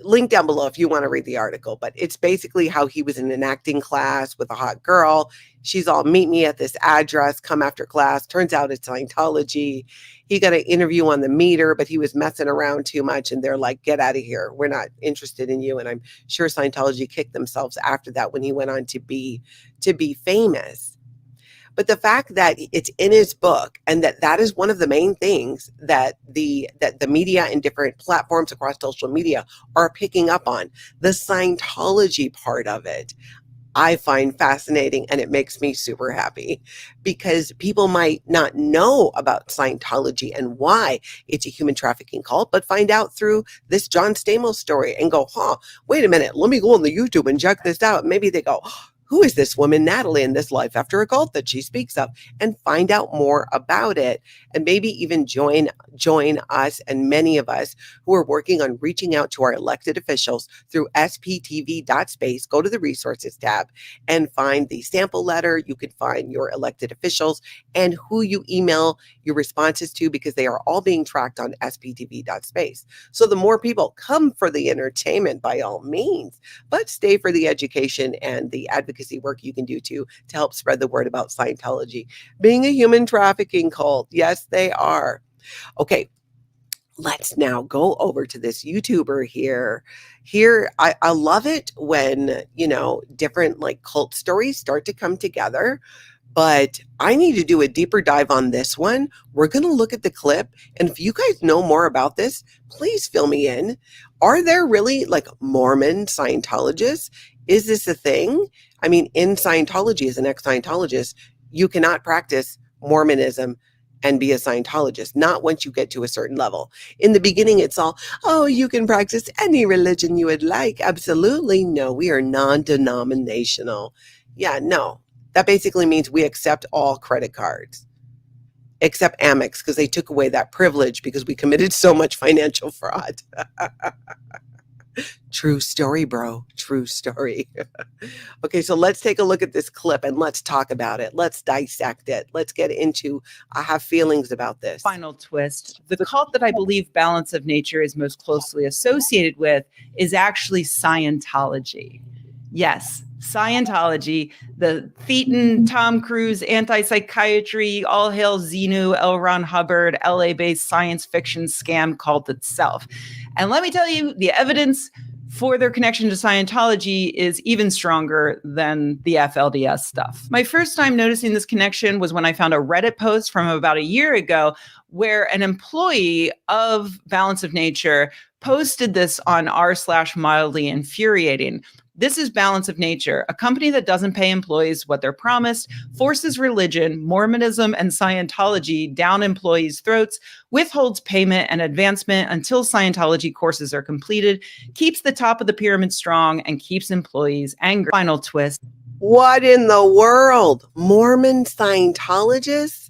link down below if you want to read the article, but it's basically how he was in an acting class with a hot girl. She's all, meet me at this address, come after class. Turns out it's Scientology. He got an interview on the meter, but he was messing around too much. And they're like, get out of here. We're not interested in you. And I'm sure Scientology kicked themselves after that when he went on to be famous. But the fact that it's in his book and that is one of the main things that the media and different platforms across social media are picking up on, the Scientology part of it, I find fascinating, and it makes me super happy because people might not know about Scientology and why it's a human trafficking cult, but find out through this John Stamos story and go, wait a minute, let me go on the YouTube and check this out. Maybe they go, who is this woman, Natalie, in this life after a cult that she speaks of, and find out more about it, and maybe even join us and many of us who are working on reaching out to our elected officials through sptv.space. Go to the resources tab and find the sample letter. You can find your elected officials and who you email your responses to, because they are all being tracked on sptv.space. So the more people come for the entertainment, by all means, but stay for the education and the advocacy work you can do to help spread the word about Scientology being a human trafficking cult. Yes, they are. Okay, let's now go over to this YouTuber here. I love it when, different like cult stories start to come together. But I need to do a deeper dive on this one. We're going to look at the clip. And if you guys know more about this, please fill me in. Are there really like Mormon Scientologists? Is this a thing? I mean, in Scientology, as an ex-Scientologist, you cannot practice Mormonism and be a Scientologist, not once you get to a certain level. In the beginning, it's all, you can practice any religion you would like. Absolutely. No, we are non-denominational. Yeah, no. That basically means we accept all credit cards, except Amex, because they took away that privilege because we committed so much financial fraud. True story, bro. True story. Okay, so let's take a look at this clip and let's talk about it. Let's dissect it. Let's get into, I have feelings about this. Final twist. The cult that I believe Balance of Nature is most closely associated with is actually Scientology. Yes, Scientology, the Thetan, Tom Cruise, anti-psychiatry, all hail Xenu, L. Ron Hubbard, LA-based science fiction scam cult itself. And let me tell you, the evidence for their connection to Scientology is even stronger than the FLDS stuff. My first time noticing this connection was when I found a Reddit post from about a year ago where an employee of Balance of Nature posted this on r/mildly infuriating. This is Balance of Nature, a company that doesn't pay employees what they're promised, forces religion, Mormonism, and Scientology down employees' throats, withholds payment and advancement until Scientology courses are completed, keeps the top of the pyramid strong, and keeps employees angry. Final twist. What in the world? Mormon Scientologists?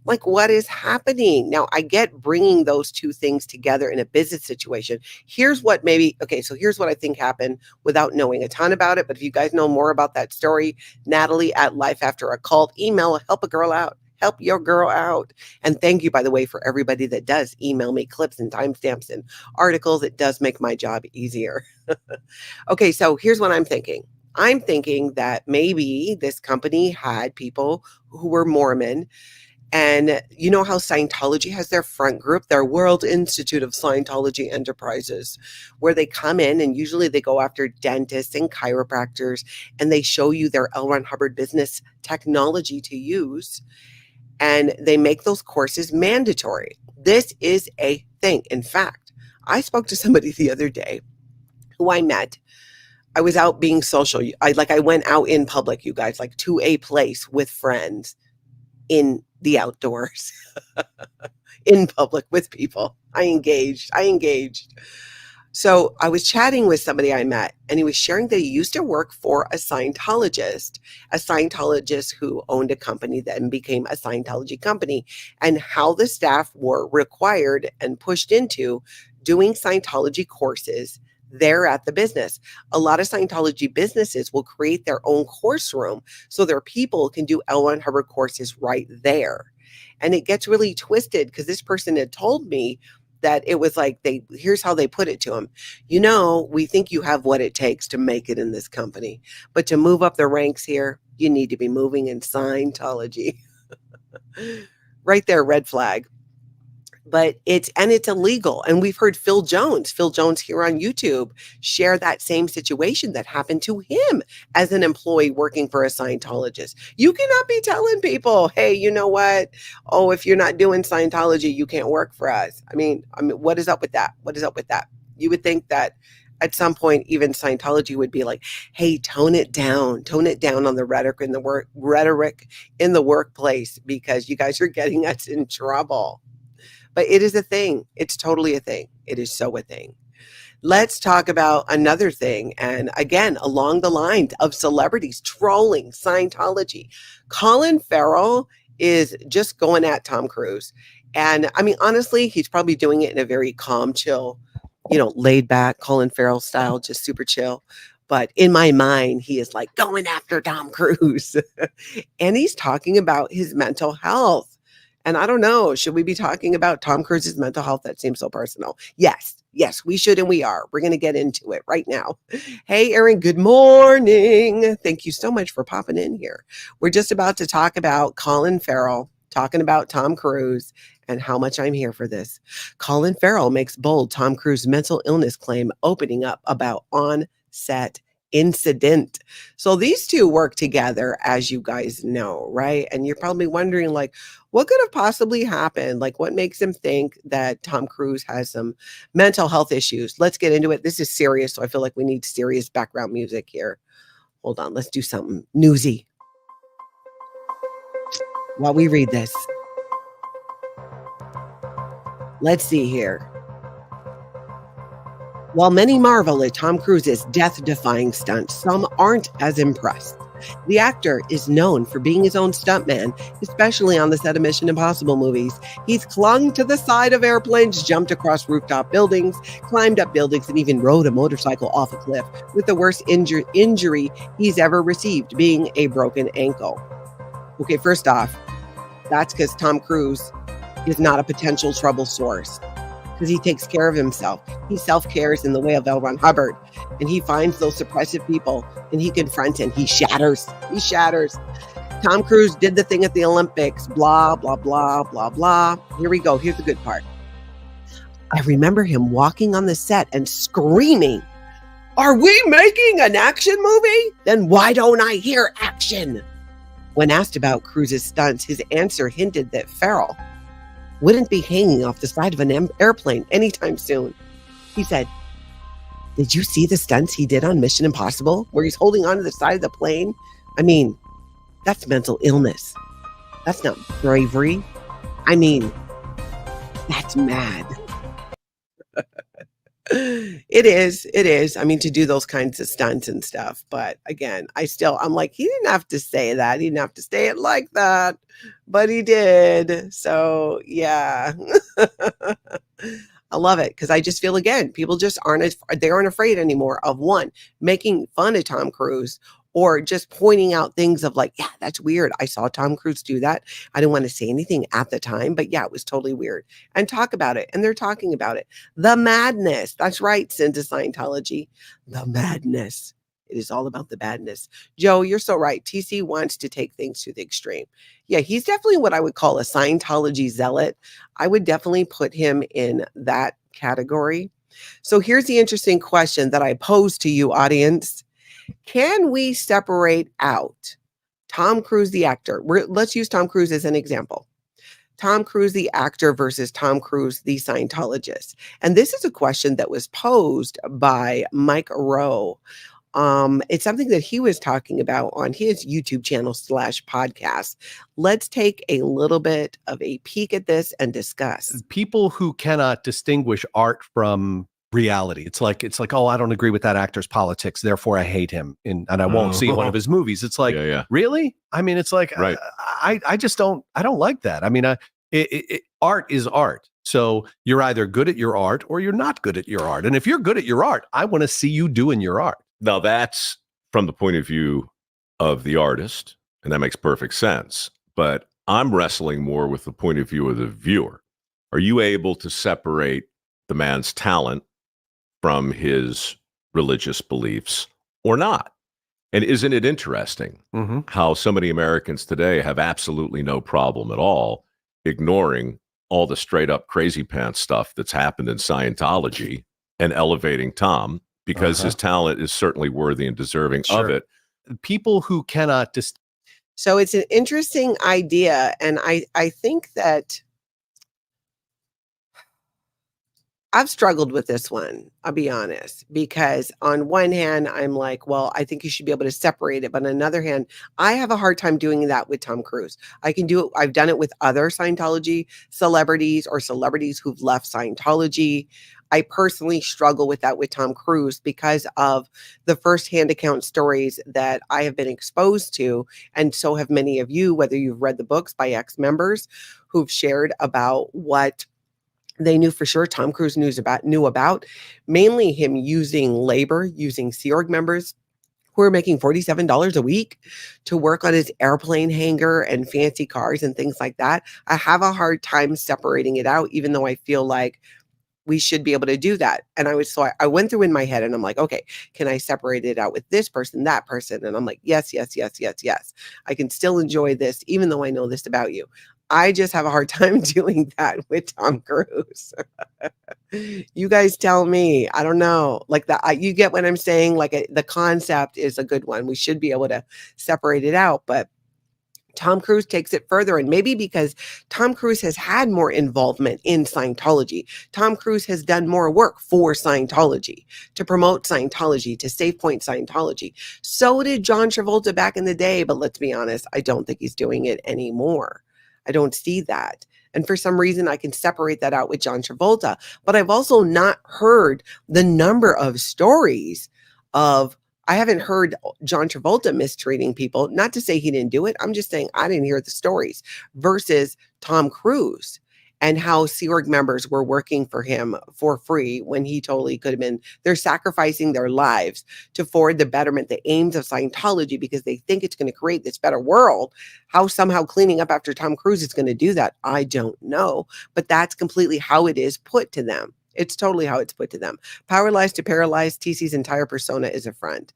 Like, what is happening? Now, I get bringing those two things together in a business situation. Here's what here's what I think happened without knowing a ton about it. But if you guys know more about that story, Natalie at Life After a Cult, email, help your girl out. And thank you, by the way, for everybody that does email me clips and timestamps and articles. It does make my job easier. Okay, so here's what I'm thinking. I'm thinking that maybe this company had people who were Mormon, And you know how Scientology has their front group, their World Institute of Scientology Enterprises, where they come in and usually they go after dentists and chiropractors, and they show you their L. Ron Hubbard business technology to use. And they make those courses mandatory. This is a thing. In fact, I spoke to somebody the other day who I met. I was out being social. I went out in public, you guys, like to a place with friends in the outdoors, in public with people. I engaged. So I was chatting with somebody I met, and he was sharing that he used to work for a Scientologist who owned a company that became a Scientology company, and how the staff were required and pushed into doing Scientology courses there at the business. A lot of Scientology businesses will create their own course room so their people can do L. Ron Hubbard courses right there. And it gets really twisted because this person had told me that it was like, here's how they put it to him. You know, we think you have what it takes to make it in this company, but to move up the ranks here, you need to be moving in Scientology. Right there, red flag. But it's illegal. And we've heard Phil Jones here on YouTube share that same situation that happened to him as an employee working for a Scientologist. You cannot be telling people, hey, you know what? Oh, if you're not doing Scientology, you can't work for us. I mean, what is up with that? What is up with that? You would think that at some point, even Scientology would be like, hey, tone it down on the rhetoric in the workplace, because you guys are getting us in trouble. But it is a thing. It's totally a thing. It is so a thing. Let's talk about another thing. And again, along the lines of celebrities trolling Scientology, Colin Farrell is just going at Tom Cruise. And I mean, honestly, he's probably doing it in a very calm, chill, laid back Colin Farrell style, just super chill. But in my mind, he is like going after Tom Cruise. And he's talking about his mental health. And I don't know, should we be talking about Tom Cruise's mental health? That seems so personal. Yes, we should, and we are. We're going to get into it right now. Hey, Aaron, good morning. Thank you so much for popping in here. We're just about to talk about Colin Farrell, talking about Tom Cruise, and how much I'm here for this. Colin Farrell makes bold Tom Cruise mental illness claim, opening up about on-set incident. So these two work together, as you guys know, right? And you're probably wondering, like, what could have possibly happened? Like, what makes him think that Tom Cruise has some mental health issues? Let's get into it. This is serious, so I feel like we need serious background music here. Hold on, let's do something newsy while we read this. Let's see here. While many marvel at Tom Cruise's death-defying stunts, some aren't as impressed. The actor is known for being his own stuntman, especially on the set of Mission Impossible movies. He's clung to the side of airplanes, jumped across rooftop buildings, climbed up buildings, and even rode a motorcycle off a cliff, with the worst injury he's ever received being a broken ankle. Okay, first off, that's because Tom Cruise is not a potential trouble source, because he takes care of himself. He self-cares in the way of L. Ron Hubbard, and he finds those suppressive people and he confronts and he shatters. Tom Cruise did the thing at the Olympics, blah, blah, blah, blah, blah. Here we go. Here's the good part. I remember him walking on the set and screaming, "Are we making an action movie? Then why don't I hear action?" When asked about Cruise's stunts, his answer hinted that Farrell wouldn't be hanging off the side of an airplane anytime soon. He said, "Did you see the stunts he did on Mission Impossible, where he's holding onto the side of the plane? I mean, that's mental illness. That's not bravery. I mean, that's mad." It is. I mean, to do those kinds of stunts and stuff. But again, I'm like, he didn't have to say that. He didn't have to say it like that, but he did. So yeah, I love it. Cause I just feel, again, people just aren't afraid anymore of, one, making fun of Tom Cruise, or just pointing out things of like, yeah, that's weird. I saw Tom Cruise do that. I didn't want to say anything at the time, but yeah, it was totally weird. And talk about it. And they're talking about it. The madness. That's right, send to Scientology. The madness It is all about the badness. Joe, you're so right. TC wants to take things to the extreme. Yeah, he's definitely what I would call a Scientology zealot. I would definitely put him in that category. So here's the interesting question that I pose to you, audience. Can we separate out Tom Cruise, the actor? Let's use Tom Cruise as an example. Tom Cruise, the actor, versus Tom Cruise, the Scientologist. And this is a question that was posed by Mike Rowe. It's something that he was talking about on his YouTube channel / podcast. Let's take a little bit of a peek at this and discuss. People who cannot distinguish art from reality. It's like, oh, I don't agree with that actor's politics, therefore I hate him, and I won't see one of his movies. It's like, really? I mean, it's like, right. I just don't like that. I mean, art is art. So you're either good at your art or you're not good at your art. And if you're good at your art, I want to see you doing your art. Now that's from the point of view of the artist, and that makes perfect sense. But I'm wrestling more with the point of view of the viewer. Are you able to separate the man's talent from his religious beliefs or not? And isn't it interesting how so many Americans today have absolutely no problem at all ignoring all the straight up crazy pants stuff that's happened in Scientology and elevating Tom because his talent is certainly worthy and deserving of it. People who cannot So it's an interesting idea. And I think that I've struggled with this one, I'll be honest, because on one hand, I'm like, well, I think you should be able to separate it. But on another hand, I have a hard time doing that with Tom Cruise. I can do it. I've done it with other Scientology celebrities or celebrities who've left Scientology. I personally struggle with that with Tom Cruise because of the firsthand account stories that I have been exposed to. And so have many of you, whether you've read the books by ex-members who've shared about what they knew for sure Tom Cruise knew about, mainly him using labor, using Sea Org members who are making $47 a week to work on his airplane hangar and fancy cars and things like that. I have a hard time separating it out, even though I feel like we should be able to do that. And I went through in my head and I'm like, okay, can I separate it out with this person, that person? And I'm like, yes. I can still enjoy this, even though I know this about you. I just have a hard time doing that with Tom Cruise. You guys tell me. I don't know. Like that, you get what I'm saying? Like the concept is a good one. We should be able to separate it out, but Tom Cruise takes it further, and maybe because Tom Cruise has had more involvement in Scientology. Tom Cruise has done more work for Scientology, to promote Scientology, to SafePoint Scientology. So did John Travolta back in the day, but let's be honest, I don't think he's doing it anymore. I don't see that. And for some reason, I can separate that out with John Travolta. But I've also not heard the number of stories of, I haven't heard John Travolta mistreating people. Not to say he didn't do it. I'm just saying I didn't hear the stories versus Tom Cruise and how Sea Org members were working for him for free when he totally could have been. They're sacrificing their lives to forward the betterment, the aims of Scientology, because they think it's going to create this better world. How somehow cleaning up after Tom Cruise is going to do that, I don't know. But that's completely how it is put to them. It's totally how it's put to them. Powerless to paralyzed, TC's entire persona is a friend.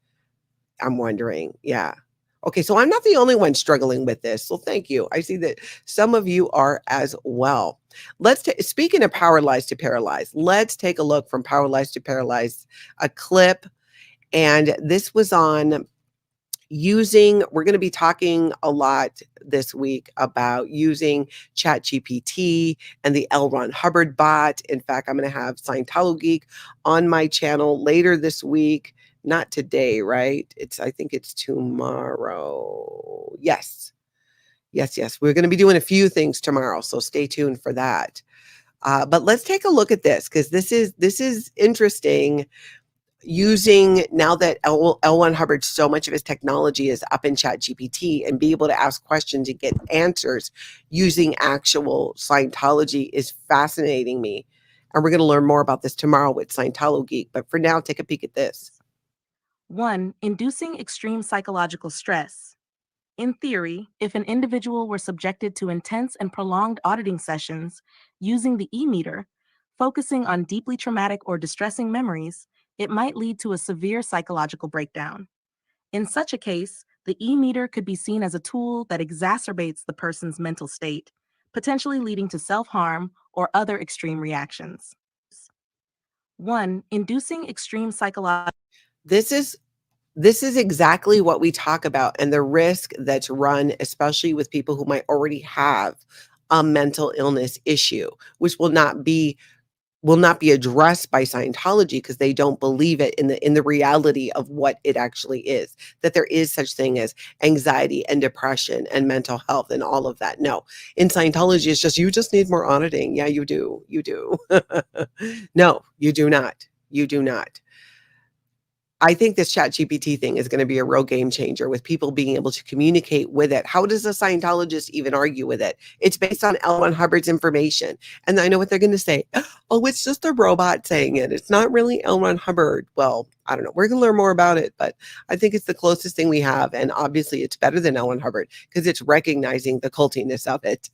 I'm wondering. Yeah. Okay, so I'm not the only one struggling with this. So thank you. I see that some of you are as well. Speaking of powerless to paralyzed, let's take a look from powerless to paralyzed, a clip. And this was on we're going to be talking a lot this week about using ChatGPT and the L. Ron Hubbard bot. In fact, I'm going to have Scientology Geek on my channel later this week. Not today, right? I think it's tomorrow. Yes. We're going to be doing a few things tomorrow, so stay tuned for that. But let's take a look at this, because this is interesting. Using, now that L. Ron Hubbard, so much of his technology is up in ChatGPT, and be able to ask questions and get answers using actual Scientology is fascinating me. And we're going to learn more about this tomorrow with Scientology Geek. But for now, take a peek at this. 1. Inducing extreme psychological stress. In theory, if an individual were subjected to intense and prolonged auditing sessions using the E-meter, focusing on deeply traumatic or distressing memories, it might lead to a severe psychological breakdown. In such a case, the e-meter could be seen as a tool that exacerbates the person's mental state, potentially leading to self-harm or other extreme reactions. 1. Inducing extreme psychological. This is exactly what we talk about, and the risk that's run, especially with people who might already have a mental illness issue, which will not be addressed by Scientology because they don't believe it in the reality of what it actually is, that there is such thing as anxiety and depression and mental health and all of that. No, in Scientology, it's just, you just need more auditing. Yeah, you do. You do. No, you do not. You do not. I think this ChatGPT thing is going to be a real game changer with people being able to communicate with it. How does a Scientologist even argue with it? It's based on L. Hubbard's information. And I know what they're going to say. Oh, it's just a robot saying it. It's not really L. Hubbard. Well, I don't know. We're going to learn more about it, but I think it's the closest thing we have. And obviously it's better than L. Hubbard because it's recognizing the cultiness of it.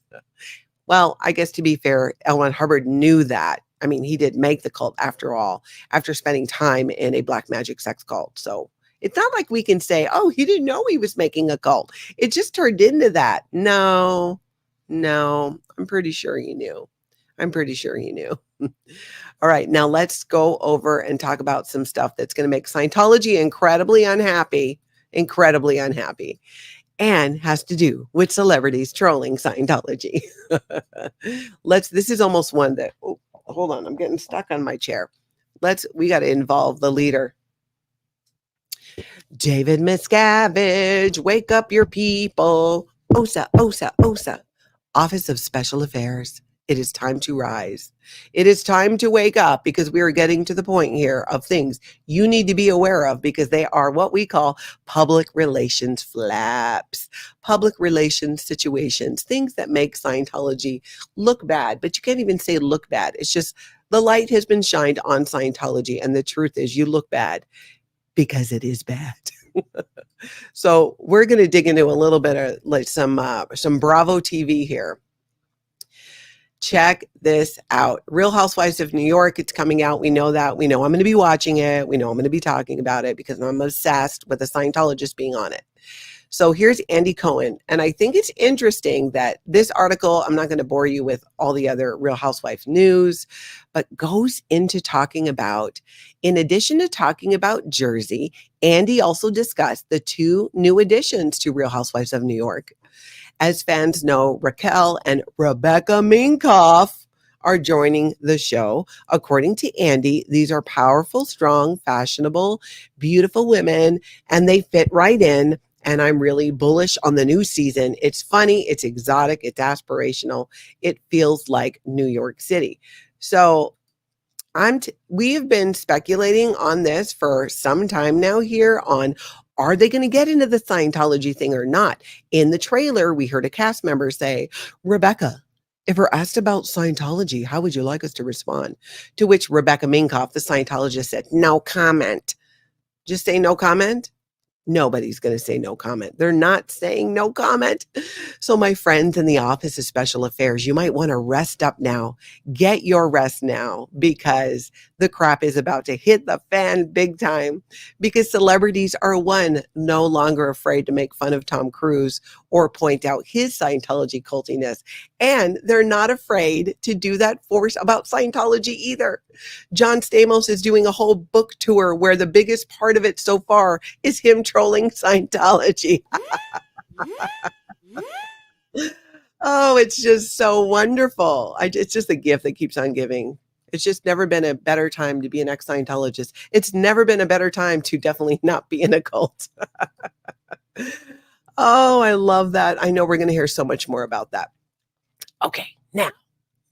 Well, I guess to be fair, L. Hubbard knew that. I mean, he did make the cult after all, after spending time in a black magic sex cult. So it's not like we can say, oh, he didn't know he was making a cult. It just turned into that. No, I'm pretty sure he knew. I'm pretty sure he knew. All right, now let's go over and talk about some stuff that's going to make Scientology incredibly unhappy, and has to do with celebrities trolling Scientology. This is almost one that, oh, hold on, I'm getting stuck on my chair. We got to involve the leader. David Miscavige, wake up your people. OSA, Office of Special Affairs. It is time to rise. It is time to wake up because we are getting to the point here of things you need to be aware of because they are what we call public relations flaps, public relations situations, things that make Scientology look bad, but you can't even say look bad. It's just the light has been shined on Scientology, and the truth is you look bad because it is bad. So we're going to dig into a little bit of like some Bravo TV here. Check this out. Real Housewives of New York. It's coming out. We know that. We know I'm going to be watching it. We know I'm going to be talking about it because I'm obsessed with a Scientologist being on it. So here's Andy Cohen. And I think it's interesting that this article, I'm not going to bore you with all the other Real Housewife news, but goes into talking about, in addition to talking about Jersey, Andy also discussed the 2 new additions to Real Housewives of New York. As fans know, Raquel and Rebecca Minkoff are joining the show. According to Andy, these are powerful, strong, fashionable, beautiful women, and they fit right in. And I'm really bullish on the new season. It's funny, it's exotic, it's aspirational. It feels like New York City. So we have been speculating on this for some time now here on, are they going to get into the Scientology thing or not? In the trailer, we heard a cast member say, Rebecca, if we're asked about Scientology, how would you like us to respond? To which Rebecca Minkoff, the Scientologist, said, no comment. Just say no comment. Nobody's going to say no comment. They're not saying no comment. So my friends in the Office of Special Affairs, you might want to rest up now. Get your rest now because the crap is about to hit the fan big time because celebrities are no longer afraid to make fun of Tom Cruise or point out his Scientology cultiness. And they're not afraid to do that force about Scientology either. John Stamos is doing a whole book tour where the biggest part of it so far is him trolling Scientology. Oh, it's just so wonderful. It's just a gift that keeps on giving. It's just never been a better time to be an ex-Scientologist. It's never been a better time to definitely not be in a cult. Oh, I love that. I know we're going to hear so much more about that. Okay, now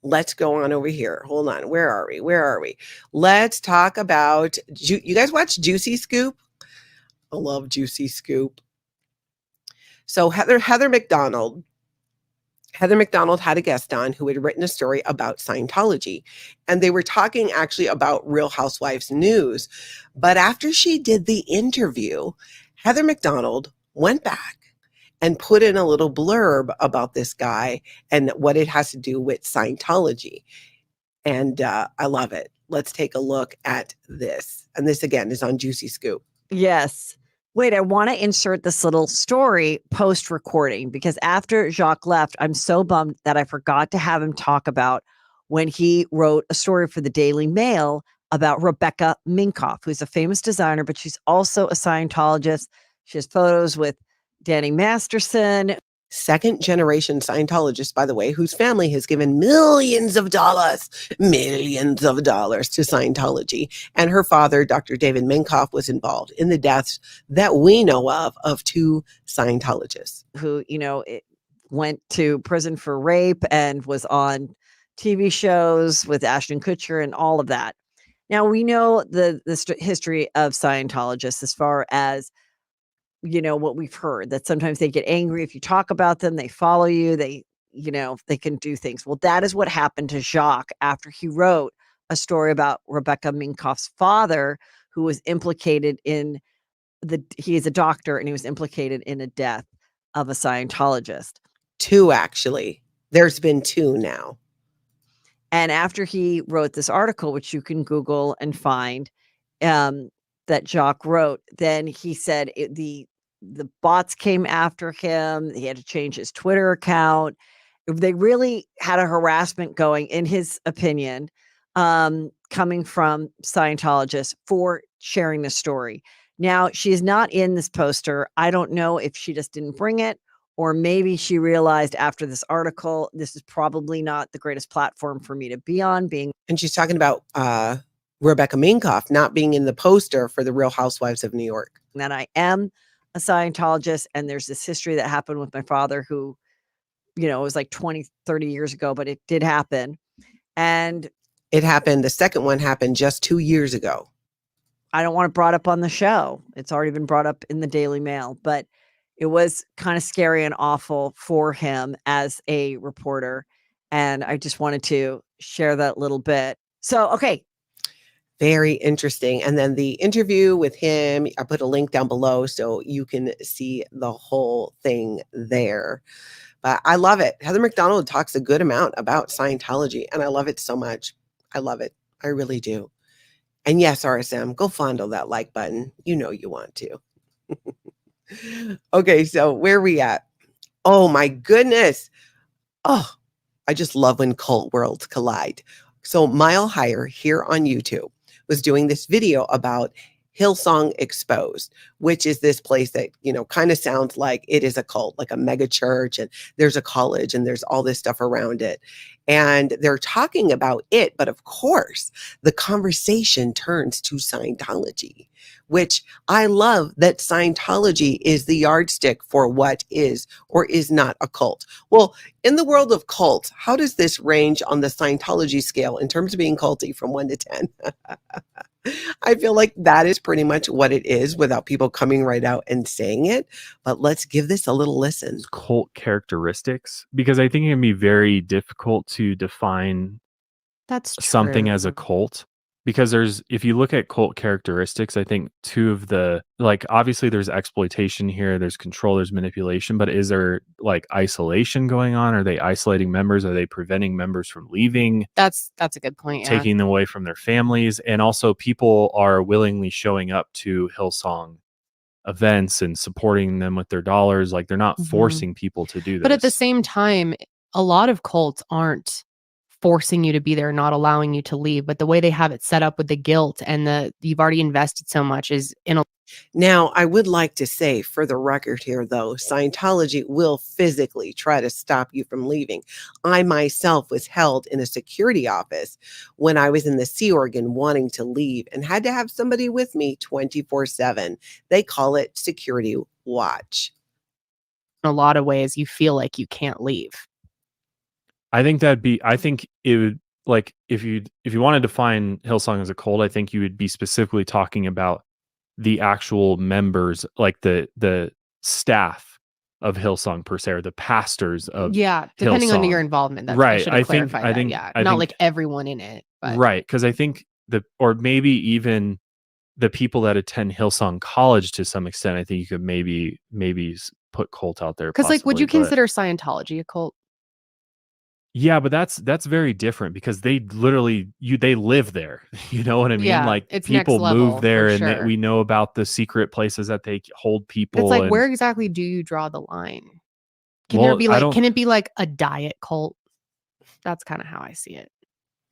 let's go on over here. Hold on. Where are we? Let's talk about, you guys watch Juicy Scoop? I love Juicy Scoop. So Heather McDonald had a guest on who had written a story about Scientology, and they were talking actually about Real Housewives news. But after she did the interview, Heather McDonald went back and put in a little blurb about this guy and what it has to do with Scientology. And I love it. Let's take a look at this. And this again is on Juicy Scoop. Yes. Wait, I want to insert this little story post recording because after Jacques left, I'm so bummed that I forgot to have him talk about when he wrote a story for the Daily Mail about Rebecca Minkoff, who's a famous designer, but she's also a Scientologist. She has photos with Danny Masterson. Second generation Scientologist, by the way, whose family has given millions of dollars to Scientology. And her father, Dr. David Minkoff, was involved in the deaths that we know of 2 Scientologists. Who, went to prison for rape and was on TV shows with Ashton Kutcher and all of that. Now, we know the history of Scientologists as far as what we've heard, that sometimes they get angry if you talk about them, they follow you, they can do things. Well, that is what happened to Jacques after he wrote a story about Rebecca Minkoff's father, who was implicated in he is a doctor and he was implicated in a death of a Scientologist. 2, actually. There's been 2 now. And after he wrote this article, which you can Google and find, that Jacques wrote, then he said the bots came after him. He had to change his Twitter account. They really had a harassment going, in his opinion, coming from Scientologists for sharing the story. Now, she is not in this poster. I don't know if she just didn't bring it, or maybe she realized after this article, this is probably not the greatest platform for me to be on. And she's talking about Rebecca Minkoff not being in the poster for the Real Housewives of New York. That I am a Scientologist, and there's this history that happened with my father who, it was like 20, 30 years ago, but it did happen. And it happened. The second one happened just 2 years ago. I don't want it brought up on the show. It's already been brought up in the Daily Mail, but it was kind of scary and awful for him as a reporter. And I just wanted to share that little bit. So, okay. Very interesting. And then the interview with him, I put a link down below so you can see the whole thing there. But I love it. Heather McDonald talks a good amount about Scientology, and I love it so much. I love it. I really do. And yes, RSM, go fondle that like button. You know you want to. Okay, so where are we at? Oh my goodness. Oh, I just love when cult worlds collide. So Mile Higher here on YouTube was doing this video about Hillsong Exposed, which is this place that, kind of sounds like it is a cult, like a mega church, and there's a college and there's all this stuff around it. And they're talking about it. But of course, the conversation turns to Scientology, which I love that Scientology is the yardstick for what is or is not a cult. Well, in the world of cults, how does this range on the Scientology scale in terms of being culty from 1 to 10? I feel like that is pretty much what it is without people coming right out and saying it. But let's give this a little listen. Cult characteristics, because I think it can be very difficult to define something as a cult. Because if you look at cult characteristics, I think 2 of the, obviously there's exploitation here, there's control, there's manipulation, but is there isolation going on? Are they isolating members? Are they preventing members from leaving? That's a good point. Yeah. Taking them away from their families. And also people are willingly showing up to Hillsong events and supporting them with their dollars. They're not forcing people to do this. But at the same time, a lot of cults aren't forcing you to be there, not allowing you to leave, but the way they have it set up with the guilt and you've already invested so much is in a. Now, I would like to say for the record here, though, Scientology will physically try to stop you from leaving. I myself was held in a security office when I was in the Sea Organ wanting to leave and had to have somebody with me 24/7. They call it security watch. In a lot of ways, you feel like you can't leave. I think it would, if you want to define Hillsong as a cult, I think you would be specifically talking about the actual members, the staff of Hillsong per se, or the pastors of depending Hillsong. on your involvement. That's right. I think not like everyone in it, but. Right, because I think or maybe even the people that attend Hillsong College to some extent. I think you could maybe put cult out there. Because would you consider Scientology a cult? Yeah, but that's very different because they literally they live there. You know what I mean? Yeah, Like it's next people level move there for and that sure. we know about the secret places that they hold But it's people like, and where exactly do you draw the line? Can well, there be I like, don't can it be like a diet cult? That's kind of how I see it.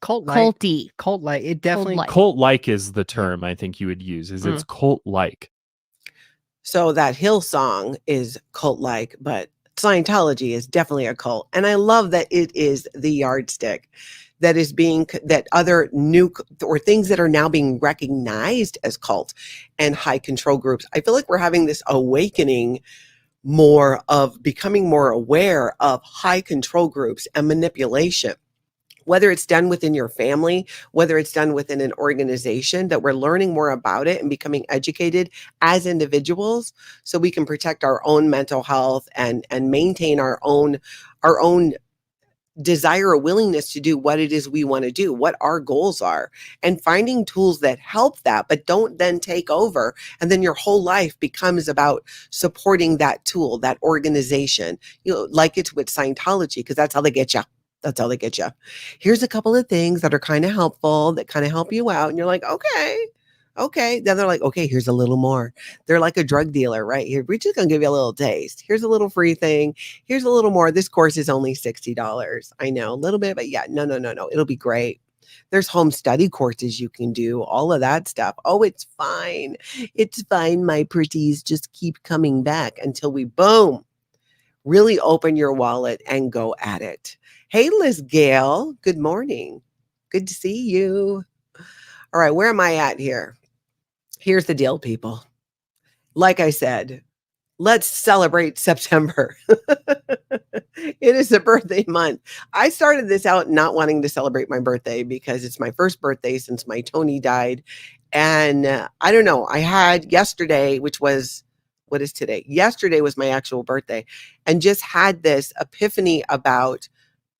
Cult like. Culty. Cult like. It definitely. Cult-like. cult-like is the term I think you would use. Is it's cult-like. So that Hillsong is cult-like, but Scientology is definitely a cult. And I love that it is the yardstick that is being, that other new or things that are now being recognized as cult and high control groups. I feel like we're having this awakening more of becoming more aware of high control groups and manipulation. Whether it's done within your family, whether it's done within an organization, that we're learning more about it and becoming educated as individuals so we can protect our own mental health and maintain our own desire or willingness to do what it is we want to do, what our goals are, and finding tools that help that, but don't then take over. And then your whole life becomes about supporting that tool, that organization, like it's with Scientology, because that's how they get you. That's how they get you. Here's a couple of things that are kind of helpful, that kind of help you out. And you're like, okay. Then they're like, okay, here's a little more. They're like a drug dealer, right? Here, we're just going to give you a little taste. Here's a little free thing. Here's a little more. This course is only $60. I know, a little bit, but yeah, no. It'll be great. There's home study courses you can do, all of that stuff. Oh, it's fine. It's fine, my pretties. Just keep coming back until we, boom, really open your wallet and go at it. Hey, Liz Gail, good morning. Good to see you. All right, where am I at here? Here's the deal, people. Like I said, let's celebrate September. It is a birthday month. I started this out not wanting to celebrate my birthday because it's my first birthday since my Tony died. And I don't know, I had yesterday, which was, what is today? Yesterday was my actual birthday, and just had this epiphany about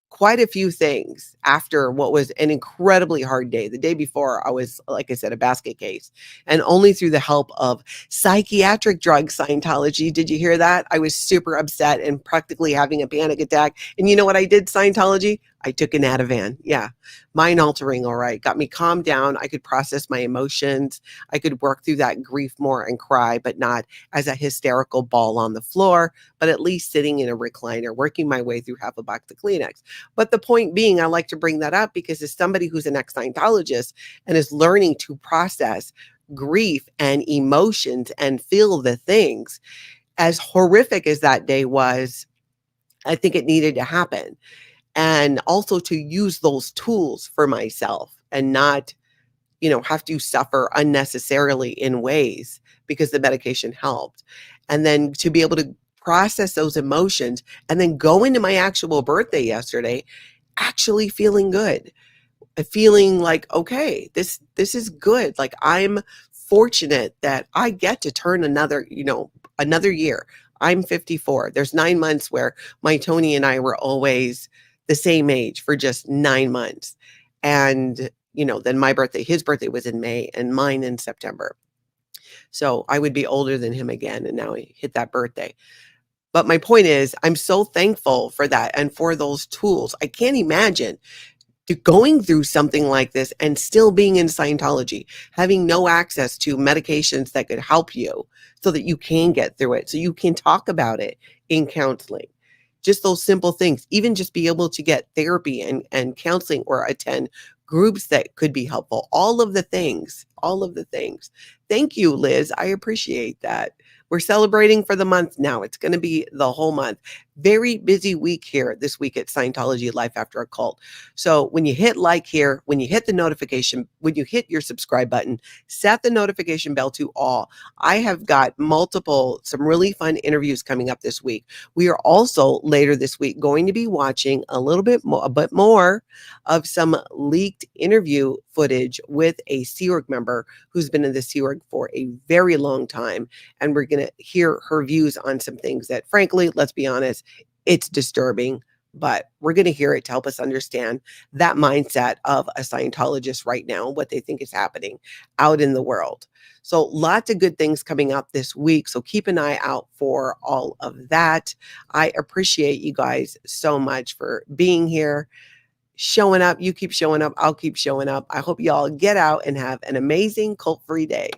quite a few things after what was an incredibly hard day. The day before, I was, like I said, a basket case, and only through the help of psychiatric drug Scientology. Did you hear that? I was super upset and practically having a panic attack. And you know what I did, Scientology? I took an Ativan. Yeah. Mind altering. All right. Got me calmed down. I could process my emotions. I could work through that grief more and cry, but not as a hysterical ball on the floor, but at least sitting in a recliner, working my way through half a box of Kleenex. But the point being, I like to bring that up because as somebody who's an ex-Scientologist and is learning to process grief and emotions and feel the things, as horrific as that day was, I think it needed to happen. And also to use those tools for myself and not, have to suffer unnecessarily in ways because the medication helped. And then to be able to process those emotions and then go into my actual birthday yesterday, actually feeling good, feeling like, okay, this is good. Like, I'm fortunate that I get to turn another year. I'm 54. There's 9 months where my Tony and I were always the same age for just 9 months. And, then his birthday was in May and mine in September. So I would be older than him again. And now he hit that birthday. But my point is, I'm so thankful for that and for those tools. I can't imagine going through something like this and still being in Scientology, having no access to medications that could help you so that you can get through it, so you can talk about it in counseling. Just those simple things, even just be able to get therapy and counseling or attend groups that could be helpful. All of the things. Thank you, Liz. I appreciate that. We're celebrating for the month now. It's going to be the whole month. Very busy week here this week at Scientology Life After a Cult. So when you hit like here, when you hit the notification, when you hit your subscribe button, set the notification bell to all. I have got some really fun interviews coming up this week. We are also later this week going to be watching a bit more of some leaked interview footage with a Sea Org member who's been in the Sea Org for a very long time. And we're going to hear her views on some things that, frankly, let's be honest, it's disturbing, but we're going to hear it to help us understand that mindset of a Scientologist right now, what they think is happening out in the world. So lots of good things coming up this week. So keep an eye out for all of that. I appreciate you guys so much for being here, showing up. You keep showing up. I'll keep showing up. I hope y'all get out and have an amazing cult-free day.